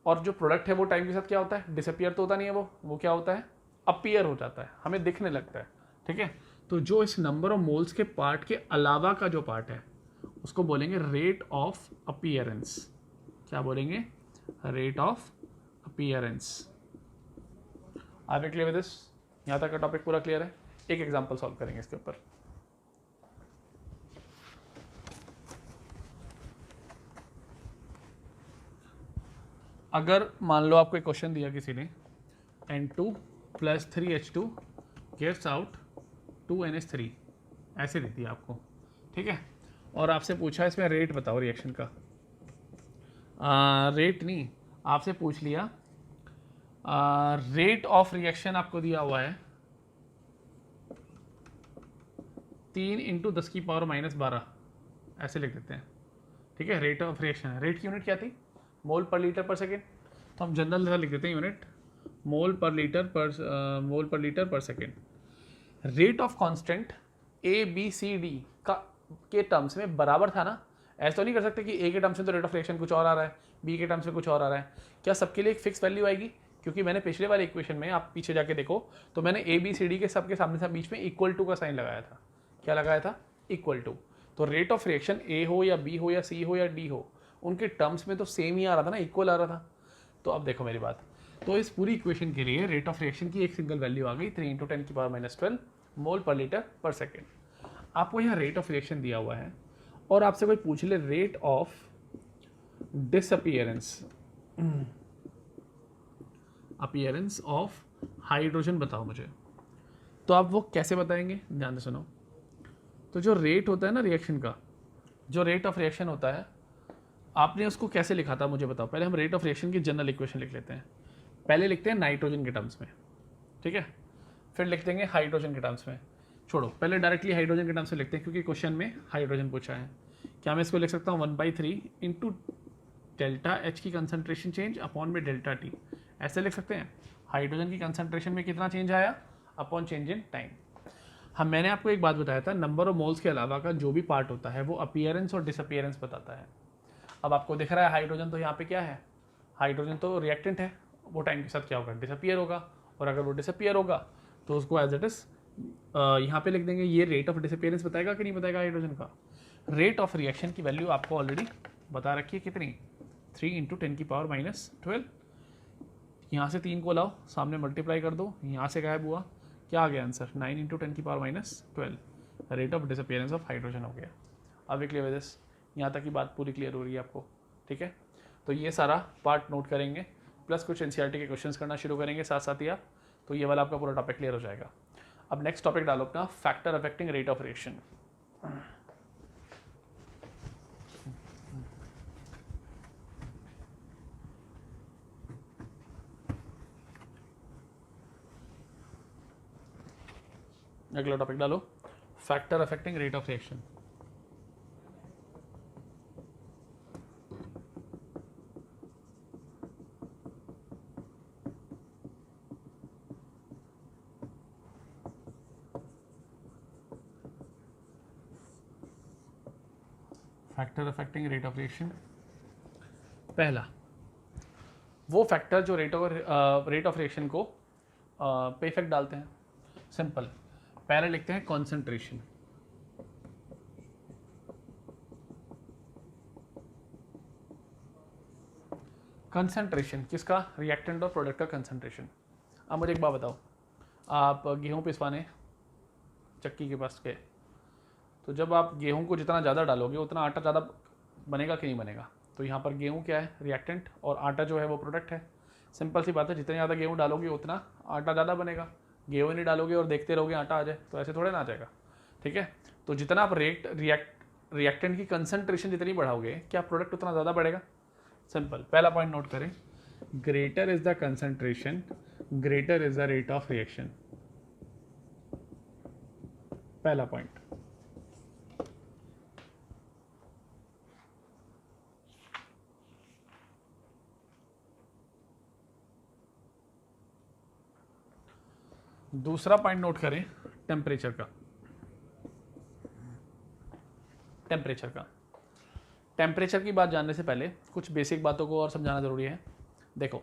और जो प्रोडक्ट है वो टाइम के साथ क्या होता है, डिसअपियर तो होता नहीं है, वो क्या होता है, अपीयर हो जाता है, हमें दिखने लगता है, ठीक है। तो जो इस नंबर ऑफ मोल्स के पार्ट के अलावा का जो पार्ट है उसको बोलेंगे रेट ऑफ अपीयरेंस। क्या बोलेंगे, rate of appearance. Are we clear with this? यहाँ तक का टॉपिक पूरा क्लियर है। एक एग्जांपल सॉल्व करेंगे इसके ऊपर। अगर मान लो आपको एक क्वेश्चन दिया किसी ने, N2 + 3H2 gives out 2NH3, ऐसे दी थी आपको, ठीक है। और आपसे पूछा इसमें रेट बताओ रिएक्शन का। रेट नहीं, आपसे पूछ लिया रेट ऑफ रिएक्शन आपको दिया हुआ है 3 × 10⁻⁻12, ऐसे लिख देते हैं, ठीक है। रेट ऑफ रिएक्शन, रेट की यूनिट क्या थी, मोल पर लीटर पर सेकेंड, तो हम जनरल जैसा लिख देते हैं यूनिट मोल पर लीटर पर second. Rate of constant A B C D के टर्म्स में बराबर था ना, ऐसा तो नहीं कर सकते कि ए के टर्म्स में तो रेट ऑफ रिएक्शन कुछ और आ रहा है, बी के टर्म्स में कुछ और आ रहा है। क्या सबके लिए एक फिक्स वैल्यू आएगी, क्योंकि मैंने पिछले वाले इक्वेशन में, आप पीछे जाके देखो तो मैंने ए बी सी डी के सबके सामने से बीच में इक्वल टू का साइन लगाया था। क्या लगाया था, इक्वल टू। तो रेट ऑफ रिएक्शन ए हो या बी हो या सी हो या डी हो, उनके टर्म्स में तो सेम ही आ रहा था ना, इक्वल आ रहा था। तो अब देखो मेरी बात, तो इस पूरी इक्वेशन के लिए रेट ऑफ रिएक्शन की एक सिंगल वैल्यू आ गई 3 × 10⁻⁻12 मोल पर लीटर पर सेकेंड। आपको यहाँ रेट ऑफ रिएक्शन दिया हुआ है और आपसे कोई पूछ ले rate of disappearance, appearance of hydrogen बताओ मुझे, तो आप वो कैसे बताएंगे, ध्यान से सुनो। तो जो रेट होता है ना रिएक्शन का, जो रेट ऑफ रिएक्शन होता है, आपने उसको कैसे लिखा था मुझे बताओ। पहले हम रेट ऑफ रिएक्शन की जनरल इक्वेशन लिख लेते हैं। पहले लिखते हैं नाइट्रोजन के टर्म्स में, ठीक है, फिर लिख देंगे हाइड्रोजन के टर्म्स में। छोड़ो, पहले डायरेक्टली हाइड्रोजन के टर्म्स में लिखते हैं क्योंकि क्वेश्चन में हाइड्रोजन पूछा है। क्या मैं इसको लिख सकता हूँ 1/3 × डेल्टा एच की कंसंट्रेशन चेंज अपॉन में डेल्टा टी, ऐसे लिख सकते हैं। हाइड्रोजन की कंसंट्रेशन में कितना चेंज आया अपॉन चेंज इन टाइम। मैंने आपको एक बात बताया था, नंबर ऑफ मोल्स के अलावा का जो भी पार्ट होता है वो अपीयरेंस और डिसअपीयरेंस बताता है। अब आपको दिख रहा है हाइड्रोजन तो यहाँ पे क्या है, हाइड्रोजन तो रिएक्टेंट है, वो टाइम के साथ क्या होगा, डिसअपीयर होगा। और अगर वो डिसअपीयर होगा तो उसको एज इट इज यहाँ पे लिख देंगे। ये रेट ऑफ डिसअपीयरेंस बताएगा कि नहीं बताएगा हाइड्रोजन का। रेट ऑफ रिएक्शन की वैल्यू आपको ऑलरेडी बता रखी है, कितनी, 3 × 10⁻12। यहाँ से 3 को लाओ, सामने मल्टीप्लाई कर दो, यहाँ से गायब हुआ, क्या आ गया answer, 9 into 10⁻⁻12 rate of disappearance of hydrogen हो गया। अब क्लियर विद दिस, यहाँ तक की बात पूरी क्लियर हो रही है आपको, ठीक है। तो ये सारा पार्ट नोट करेंगे, प्लस कुछ एनसीईआरटी के क्वेश्चंस करना शुरू करेंगे साथ साथ ही आप, तो ये वाला आपका पूरा टॉपिक क्लियर हो जाएगा। अब नेक्स्ट टॉपिक डालो अपना, factor affecting rate of reaction. अगला टॉपिक डालो, factor affecting rate of reaction. Factor affecting rate of reaction, पहला वो फैक्टर जो रेट ऑफ रिएक्शन को पे इफेक्ट डालते हैं। सिंपल, पहले लिखते हैं कॉन्सेंट्रेशन। कंसंट्रेशन किसका, रिएक्टेंट और प्रोडक्ट का कंसंट्रेशन। अब मुझे एक बात बताओ, आप गेहूं पिसवाने चक्की के पास गए, तो जब आप गेहूं को जितना ज़्यादा डालोगे उतना आटा ज़्यादा बनेगा कि नहीं बनेगा। तो यहाँ पर गेहूं क्या है, रिएक्टेंट, और आटा जो है वो प्रोडक्ट है। सिंपल सी बात है, जितने ज़्यादा गेहूं डालोगे उतना आटा ज़्यादा बनेगा। गेहूं नहीं डालोगे और देखते रहोगे आटा आ जाए, तो ऐसे थोड़े ना आ जाएगा, ठीक है। तो जितना आप रिएक्टेंट की कंसंट्रेशन जितनी बढ़ाओगे, क्या प्रोडक्ट उतना ज़्यादा बढ़ेगा। सिंपल, पहला पॉइंट नोट करें, greater is the concentration greater is the rate of reaction. पहला पॉइंट। दूसरा पॉइंट नोट करें, टेम्परेचर का। टेम्परेचर की बात जानने से पहले कुछ बेसिक बातों को और समझाना ज़रूरी है। देखो,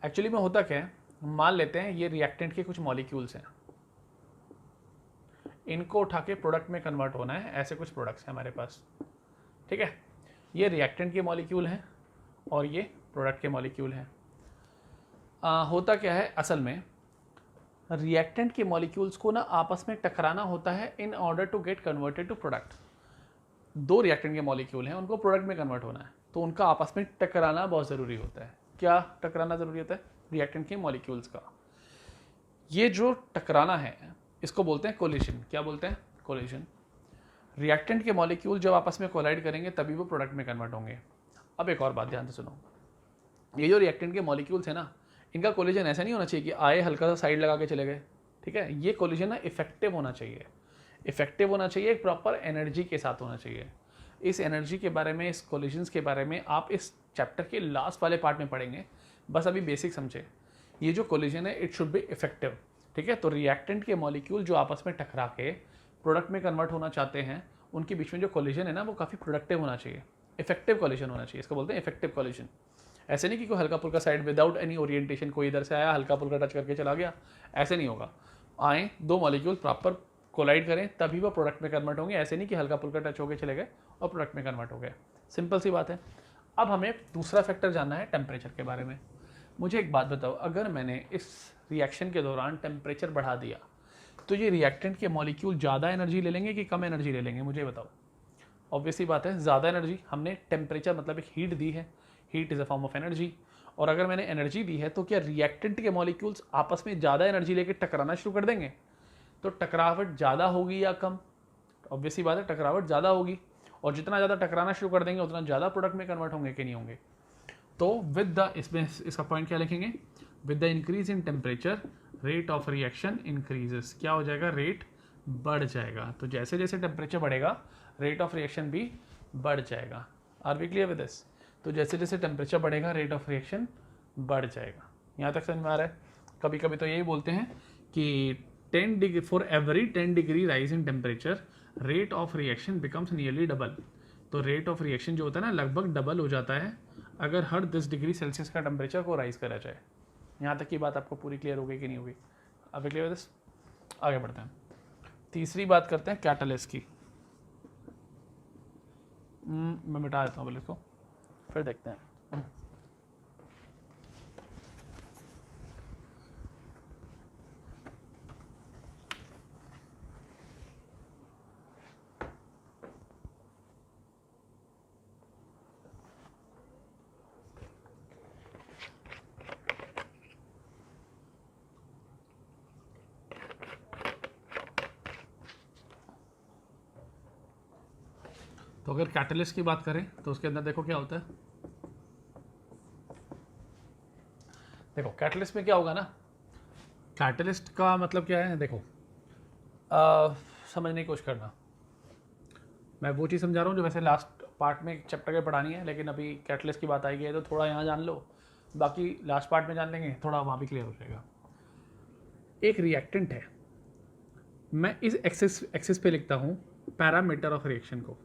एक्चुअली में होता क्या है, मान लेते हैं ये रिएक्टेंट के कुछ मॉलिक्यूल्स हैं, इनको उठा के प्रोडक्ट में कन्वर्ट होना है। ऐसे कुछ प्रोडक्ट्स हैं हमारे पास, ठीक है। ये रिएक्टेंट के मॉलिक्यूल हैं और ये प्रोडक्ट के मॉलिक्यूल हैं। होता क्या है, असल में रिएक्टेंट के मॉलिक्यूल्स को ना आपस में टकराना होता है in order to get converted to product. दो रिएक्टेंट के मॉलिक्यूल हैं, उनको प्रोडक्ट में कन्वर्ट होना है, तो उनका आपस में टकराना बहुत ज़रूरी होता है। क्या टकराना ज़रूरी होता है, रिएक्टेंट के मॉलिक्यूल्स का। ये जो टकराना है इसको बोलते हैं कोलिशन। क्या बोलते हैं, कोलिशन। रिएक्टेंट के मॉलिक्यूल जब आपस में कोलाइड करेंगे तभी वो प्रोडक्ट में कन्वर्ट होंगे। अब एक और बात ध्यान से सुनो, ये जो रिएक्टेंट के मॉलिक्यूल्स है ना, इनका कोलिजन ऐसा नहीं होना चाहिए कि आए हल्का सा साइड लगा के चले गए, ठीक है। ये कोलिजन ना इफेक्टिव होना चाहिए, इफेक्टिव होना चाहिए, एक प्रॉपर एनर्जी के साथ होना चाहिए। इस एनर्जी के बारे में, इस कोलिजन्स के बारे में आप इस चैप्टर के लास्ट वाले पार्ट में पढ़ेंगे, बस अभी बेसिक समझे। ये जो कोलिजन है इट शुड बी इफेक्टिव, ठीक है। तो रिएक्टेंट के मॉलिक्यूल जो आपस में टकरा के प्रोडक्ट में कन्वर्ट होना चाहते हैं, उनके बीच में जो कोलिजन है ना वो काफ़ी प्रोडक्टिव होना चाहिए, इफेक्टिव कोलिजन होना चाहिए। इसको बोलते हैं इफेक्टिव कोलिजन। ऐसे नहीं कि कोई हल्का फुल्का साइड विदाउट एनी ओरिएंटेशन, कोई इधर से आया हल्का फुल्का टच करके चला गया, ऐसे नहीं होगा। आए दो मॉलिक्यूल प्रॉपर कोलाइड करें तभी वो प्रोडक्ट में कन्वर्ट होंगे, ऐसे नहीं कि हल्का फुल्का टच होकर चले गए और प्रोडक्ट में कन्वर्ट हो गए। सिंपल सी बात है। अब हमें दूसरा फैक्टर जानना है टेम्परेचर के बारे में। मुझे एक बात बताओ, अगर मैंने इस रिएक्शन के दौरान टेम्परेचर बढ़ा दिया तो ये रिएक्टेंट के मॉलिक्यूल ज़्यादा एनर्जी ले लेंगे कि कम एनर्जी ले लेंगे, मुझे बताओ। ऑब्वियसली बात है, ज़्यादा एनर्जी। हमने टेम्परेचर मतलब एक हीट दी है, heat is a form of energy, और अगर मैंने एनर्जी दी है तो क्या रिएक्टेंट के मॉलिक्यूल्स आपस में ज़्यादा एनर्जी लेकर टकराना शुरू कर देंगे। तो टकरावट ज़्यादा होगी या कम, ऑब्वियसली बात है टकरावट ज़्यादा होगी, और जितना ज़्यादा टकराना शुरू कर देंगे उतना ज़्यादा प्रोडक्ट में कन्वर्ट होंगे कि नहीं होंगे। तो विद द, इसमें इसका पॉइंट क्या लिखेंगे, with the increase in temperature rate of reaction increases. क्या हो जाएगा, रेट बढ़ जाएगा। तो जैसे जैसे टेम्परेचर बढ़ेगा रेट ऑफ रिएक्शन भी बढ़ जाएगा। Are we clear with this. तो जैसे जैसे टेम्परेचर बढ़ेगा रेट ऑफ रिएक्शन बढ़ जाएगा। यहाँ तक समझ में आ रहा है। कभी कभी तो यही बोलते हैं कि 10 degree for every 10 degree rise in temperature rate of reaction becomes nearly double. तो रेट ऑफ रिएक्शन जो होता है ना लगभग डबल हो जाता है अगर हर 10 डिग्री सेल्सियस का टेम्परेचर को राइज करा जाए। यहाँ तक की बात आपको पूरी क्लियर हो गई कि नहीं होगी। अब क्लियर दिस, आगे बढ़ते हैं। तीसरी बात करते हैं कैटलिस्ट की। मैं मिटा देता हूँ पहले इसको, फिर देखते हैं। तो अगर कैटलिस्ट की बात करें तो उसके अंदर देखो क्या होता है, देखो कैटलिस्ट में क्या होगा ना, कैटलिस्ट का मतलब क्या है, देखो समझने की कोशिश करना। मैं वो चीज़ समझा रहा हूँ जो वैसे लास्ट पार्ट में चैप्टर के पढ़ानी है, लेकिन अभी कैटलिस्ट की बात आएगी है तो थोड़ा यहाँ जान लो, बाकी लास्ट पार्ट में जान लेंगे, थोड़ा वहाँ भी क्लियर हो जाएगा। एक रिएक्टेंट है, मैं इस एक्सिस पे लिखता हूँ पैरामीटर ऑफ रिएक्शन को।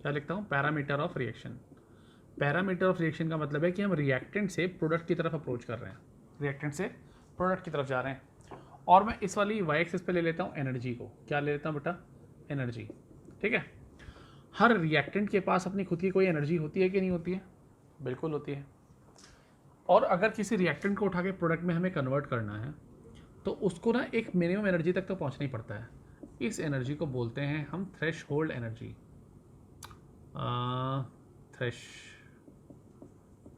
क्या लिखता हूँ? Parameter of reaction. Parameter of reaction का मतलब है कि हम रिएक्टेंट से प्रोडक्ट की तरफ अप्रोच कर रहे हैं, रिएक्टेंट से प्रोडक्ट की तरफ जा रहे हैं। और मैं इस वाली वाई एक्सिस पे ले लेता हूँ एनर्जी को। क्या ले लेता हूँ बेटा? एनर्जी। ठीक है। हर रिएक्टेंट के पास अपनी खुद की कोई एनर्जी होती है कि नहीं होती है? बिल्कुल होती है। और अगर किसी रिएक्टेंट को उठा के प्रोडक्ट में हमें कन्वर्ट करना है तो उसको ना एक मिनिमम एनर्जी तक तो पहुंचना ही पड़ता है। इस एनर्जी को बोलते हैं हम threshold energy.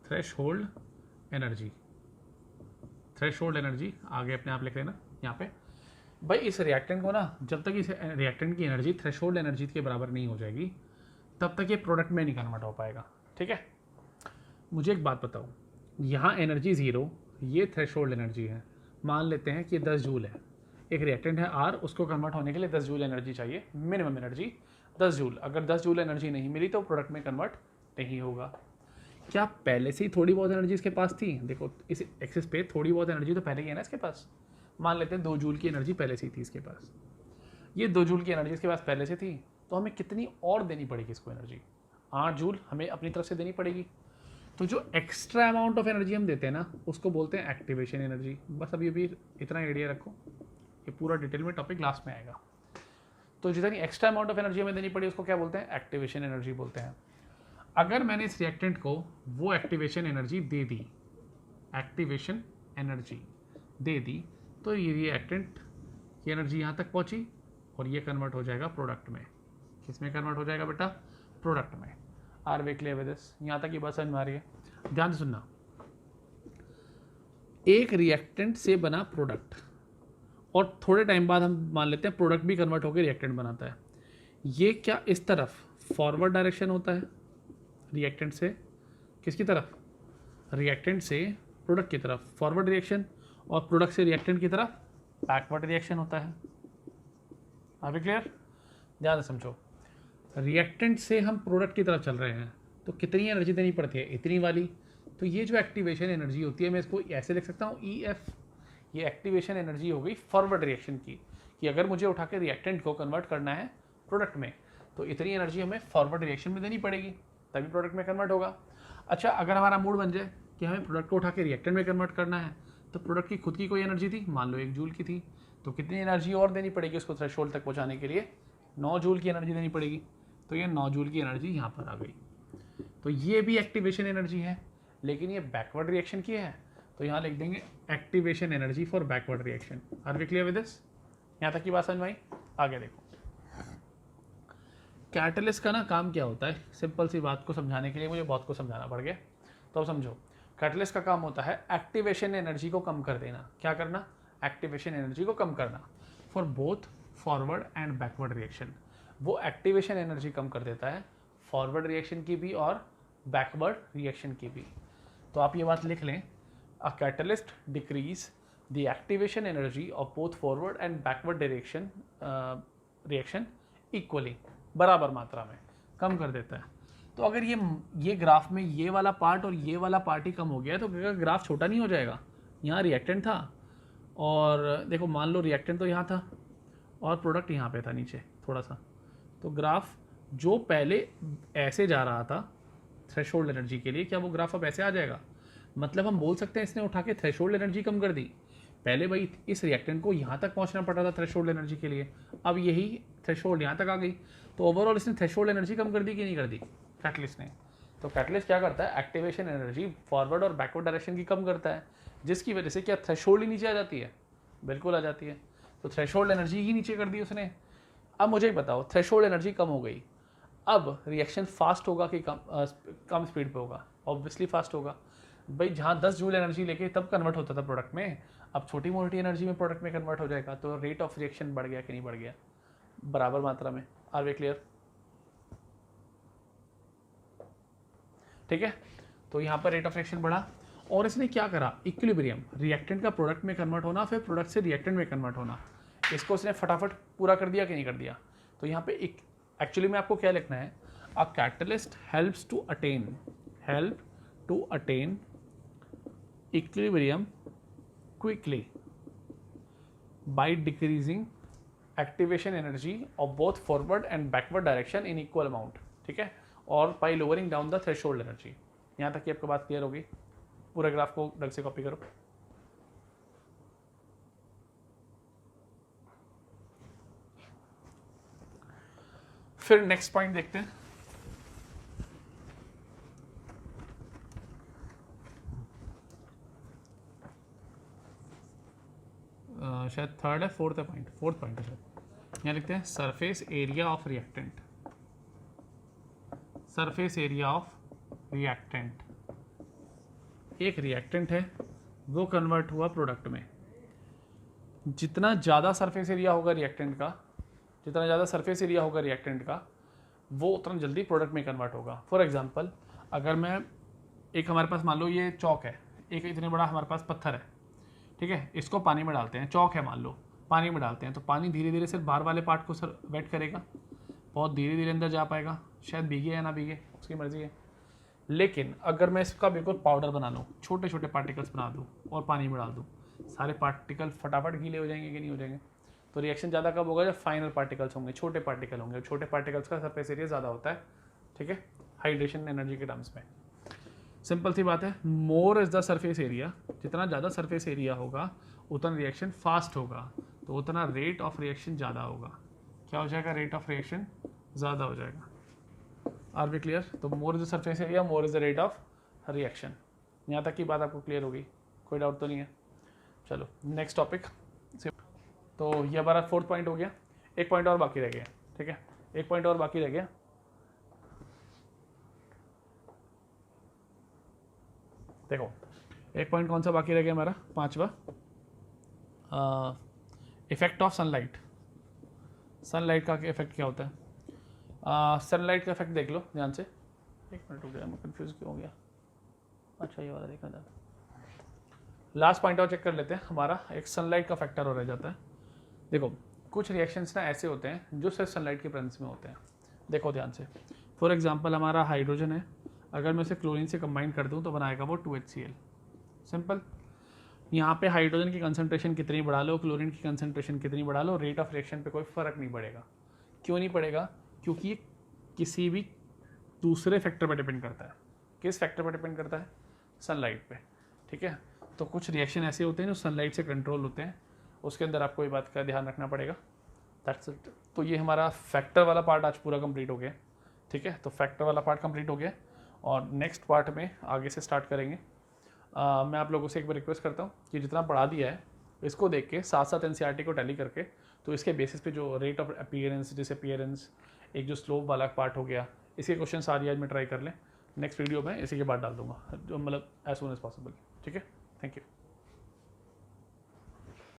Threshold energy, threshold energy आगे अपने आप लिख लेना यहाँ पे। भाई इस रिएक्टेंट को ना जब तक इस रिएक्टेंट की एनर्जी थ्रेशहोल्ड एनर्जी के बराबर नहीं हो जाएगी तब तक ये प्रोडक्ट में नहीं कन्वर्ट हो पाएगा। ठीक है। मुझे एक बात बताओ, यहाँ एनर्जी 0, ये थ्रेशहोल्ड एनर्जी है। मान लेते हैं कि 10 जूल है, एक रिएक्टेंट है R, उसको कन्वर्ट होने के लिए 10 जूल एनर्जी चाहिए, मिनिमम एनर्जी 10 जूल। अगर 10 जूल एनर्जी नहीं मिली तो प्रोडक्ट में कन्वर्ट नहीं होगा। क्या पहले से ही थोड़ी बहुत एनर्जी इसके पास थी? देखो इस एक्सिस पे थोड़ी बहुत एनर्जी तो पहले ही है ना इसके पास। मान लेते हैं 2 जूल की एनर्जी पहले से ही थी इसके पास। ये 2 जूल की एनर्जी इसके पास पहले से थी, तो हमें कितनी और देनी पड़ेगी इसको एनर्जी? 8 जूल हमें अपनी तरफ से देनी पड़ेगी। तो जो एक्स्ट्रा अमाउंट ऑफ एनर्जी हम देते हैं ना उसको बोलते हैं एक्टिवेशन एनर्जी। बस अभी अभी इतना आइडिया रखो, ये पूरा डिटेल में टॉपिक लास्ट में आएगा। तो जितनी एक्स्ट्रा अमाउंट ऑफ एनर्जी हमें देनी पड़ी उसको क्या बोलते हैं? एक्टिवेशन एनर्जी बोलते हैं। अगर मैंने इस रिएक्टेंट को वो एक्टिवेशन एनर्जी दे दी, एक्टिवेशन एनर्जी दे दी, तो ये रिएक्टेंट की एनर्जी यहाँ तक पहुँची और ये कन्वर्ट हो जाएगा प्रोडक्ट में। किस में कन्वर्ट हो जाएगा बेटा? प्रोडक्ट में। Are we clear with this? यहाँ तक की बात समझ में आ रही है? ध्यान से सुनना। एक रिएक्टेंट से बना प्रोडक्ट और थोड़े टाइम बाद हम मान लेते हैं प्रोडक्ट भी कन्वर्ट होकर रिएक्टेंट बनाता है। ये क्या इस तरफ फॉरवर्ड डायरेक्शन होता है रिएक्टेंट से? किसकी तरफ? रिएक्टेंट से प्रोडक्ट की तरफ फॉरवर्ड रिएक्शन, और प्रोडक्ट से रिएक्टेंट की तरफ बैकवर्ड रिएक्शन होता है। अभी क्लियर? ध्यान से समझो। रिएक्टेंट से हम प्रोडक्ट की तरफ चल रहे हैं तो कितनी एनर्जी देनी पड़ती है? इतनी वाली। तो ये जो एक्टिवेशन एनर्जी होती है मैं इसको ऐसे लिख सकता हूँ EF। ये एक्टिवेशन एनर्जी हो गई फॉरवर्ड रिएक्शन की, कि अगर मुझे उठा के रिएक्टेंट को कन्वर्ट करना है प्रोडक्ट में तो इतनी एनर्जी हमें फॉरवर्ड रिएक्शन में देनी पड़ेगी, तभी प्रोडक्ट में कन्वर्ट होगा। अच्छा, अगर हमारा मूड बन जाए कि हमें प्रोडक्ट को उठा के रिएक्टेंट में कन्वर्ट करना है तो प्रोडक्ट की खुद की कोई एनर्जी थी, मान लो 1 जूल की थी, तो कितनी एनर्जी और देनी पड़ेगी उसको थ्रेशोल्ड तक पहुँचाने के लिए? 9 जूल की एनर्जी देनी पड़ेगी। तो ये 9 जूल की एनर्जी यहाँ पर आ गई। तो ये भी एक्टिवेशन एनर्जी है, लेकिन ये बैकवर्ड रिएक्शन की है, तो यहाँ लिख देंगे activation energy for backward reaction. Are we clear with this? यहाँ तक की बात समझ में आई? आगे देखो, कैटलिस्ट का ना काम क्या होता है? सिंपल सी बात को समझाने के लिए मुझे बहुत कुछ समझाना पड़ गया, तो अब समझो। कैटलिस्ट का काम होता है एक्टिवेशन एनर्जी को कम कर देना। क्या करना? एक्टिवेशन एनर्जी को कम करना for both forward and backward reaction. वो एक्टिवेशन एनर्जी कम कर देता है फॉरवर्ड रिएक्शन की भी और बैकवर्ड रिएक्शन की भी। तो आप ये बात लिख लें, a catalyst decrease the activation energy of both forward and backward direction reaction equally, बराबर मात्रा में कम कर देता है। तो अगर ये ग्राफ में ये वाला पार्ट और ये वाला पार्ट ही कम हो गया तो ग्राफ छोटा नहीं हो जाएगा? यहाँ रिएक्टेंट था और देखो मान लो रिएक्टेंट तो यहाँ था और प्रोडक्ट यहाँ पे था नीचे थोड़ा सा, तो ग्राफ जो पहले ऐसे जा रहा था थ्रेशोल्ड एनर्जी के लिए, क्या वो ग्राफ अब ऐसे आ जाएगा? मतलब हम बोल सकते हैं इसने उठा के थ्रेशोल्ड एनर्जी कम कर दी। पहले भाई इस रिएक्टेंट को यहाँ तक पहुँचना पड़ रहा था थ्रेशोल्ड एनर्जी के लिए, अब यही थ्रेशोल्ड यहाँ तक आ गई, तो ओवरऑल इसने थ्रेशोल्ड एनर्जी कम कर दी कि नहीं कर दी कैटलिस्ट ने? तो कैटलिस्ट क्या करता है? एक्टिवेशन एनर्जी फॉरवर्ड और बैकवर्ड डायरेक्शन की कम करता है, जिसकी वजह से क्या थ्रेशोल्ड ही नीचे आ जाती है? बिल्कुल आ जाती है। तो थ्रेशोल्ड एनर्जी ही नीचे कर दी उसने। अब मुझे बताओ, थ्रेशोल्ड एनर्जी कम हो गई, अब रिएक्शन फास्ट होगा कि कम स्पीड पे होगा? ऑब्वियसली फास्ट होगा। भाई जहाँ 10 जूल एनर्जी लेके तब कन्वर्ट होता था प्रोडक्ट में, अब छोटी मोटी एनर्जी में प्रोडक्ट में कन्वर्ट हो जाएगा, तो रेट ऑफ रिएक्शन बढ़ गया कि नहीं बढ़ गया? बराबर मात्रा में। Are we clear? ठीक है। तो यहाँ पर रेट ऑफ रिएक्शन बढ़ा और इसने क्या करा, इक्विलिब्रियम, रिएक्टेंट का प्रोडक्ट में कन्वर्ट होना, फिर प्रोडक्ट से रिएक्टेंट में कन्वर्ट होना, इसको उसने फटाफट पूरा कर दिया कि नहीं कर दिया। तो यहाँ पे एक एक्चुअली में आपको क्या लिखना है, a catalyst helps to attain equilibrium quickly by decreasing activation energy of both forward and backward direction in equal amount, ठीक है, और by lowering down the threshold energy. यहाँ तक कि आपको बात क्लियर होगी। पूरे ग्राफ को ढंग से कॉपी करो। फिर नेक्स्ट पॉइंट देखते हैं। शायद थर्ड है, फोर्थ पॉइंट है शायद। यहाँ लिखते हैं surface area of reactant. Surface area of reactant, एक रिएक्टेंट है वो कन्वर्ट हुआ प्रोडक्ट में। जितना ज़्यादा सरफेस एरिया होगा रिएक्टेंट का, वो उतना जल्दी प्रोडक्ट में कन्वर्ट होगा। फॉर एग्जांपल, अगर मैं एक, हमारे पास मान लो ये चौक है, एक इतने बड़ा हमारे पास पत्थर है, ठीक है, इसको पानी में डालते हैं, चौक है मान लो, पानी में डालते हैं, तो पानी धीरे धीरे सिर्फ बाहर वाले पार्ट को सर वेट करेगा, बहुत धीरे धीरे अंदर जा पाएगा, शायद भीगे या ना भीगे उसकी मर्जी है। लेकिन अगर मैं इसका बिल्कुल पाउडर बना लूँ, छोटे छोटे पार्टिकल्स बना दूँ और पानी में डाल दूँ, सारे पार्टिकल फटाफट गीले हो जाएंगे कि नहीं हो जाएंगे। तो रिएक्शन ज़्यादा कब होगा, जब फाइनल पार्टिकल्स होंगे, छोटे पार्टिकल होंगे, छोटे पार्टिकल्स का सरफेस एरिया ज़्यादा होता है, ठीक है, हाइड्रेशन एनर्जी के टर्म्स में। सिंपल सी बात है, मोर इज द सरफेस एरिया, जितना ज़्यादा सरफेस एरिया होगा उतना रिएक्शन फास्ट होगा, तो उतना रेट ऑफ रिएक्शन ज़्यादा होगा। क्या हो जाएगा, रेट ऑफ रिएक्शन ज़्यादा हो जाएगा। Are we clear? तो more is the surface area, more is the rate of reaction. यहाँ तक की बात आपको क्लियर होगी, कोई डाउट तो नहीं है। चलो नेक्स्ट टॉपिक। तो ये हमारा फोर्थ पॉइंट हो गया, एक पॉइंट और बाकी रह गया, ठीक है, एक पॉइंट और बाकी रह गया। देखो एक पॉइंट कौन सा बाकी रह गया हमारा, पांचवा, इफेक्ट ऑफ सनलाइट। सनलाइट का इफेक्ट क्या होता है? सनलाइट का इफेक्ट देख लो ध्यान से। एक मिनट रुक गया, मैं कंफ्यूज क्यों हो गया। अच्छा ये वाला देखना था। लास्ट पॉइंट और चेक कर लेते हैं। हमारा एक सनलाइट का फैक्टर और रह जाता है। देखो कुछ रिएक्शंस ना ऐसे होते हैं जो सिर्फ सनलाइट के प्रेजेंस में होते हैं। देखो ध्यान से, फॉर एग्जांपल हमारा हाइड्रोजन है, अगर मैं उसे क्लोरीन से कंबाइन कर दूं तो बनाएगा वो 2HCl। सिंपल। यहाँ पे हाइड्रोजन की कंसंट्रेशन कितनी बढ़ा लो, क्लोरीन की कंसंट्रेशन कितनी बढ़ा लो, रेट ऑफ रिएक्शन पे कोई फ़र्क नहीं पड़ेगा। क्यों नहीं पड़ेगा? क्योंकि ये किसी भी दूसरे फैक्टर पर डिपेंड करता है। किस फैक्टर पर डिपेंड करता है? सनलाइट पे, ठीक है। तो कुछ रिएक्शन ऐसे होते हैं जो सनलाइट से कंट्रोल होते हैं, उसके अंदर आपको ये बात का ध्यान रखना पड़ेगा। That's it. तो ये हमारा फैक्टर वाला पार्ट आज पूरा कंप्लीट हो गया, ठीक है। तो फैक्टर वाला पार्ट कंप्लीट हो गया और नेक्स्ट पार्ट में आगे से स्टार्ट करेंगे। मैं आप लोगों से एक बार रिक्वेस्ट करता हूँ कि जितना पढ़ा दिया है इसको देख के साथ साथ NCERT को टैली करके, तो इसके बेसिस पे जो रेट ऑफ अपीयरेंस, डिसअपीयरेंस, एक जो स्लोप वाला पार्ट हो गया, इसके क्वेश्चन सारी आज में ट्राई कर लें। नेक्स्ट वीडियो में इसी के बाद डाल दूंगा, जो मतलब एज सून एज पॉसिबल, ठीक है। Thank you.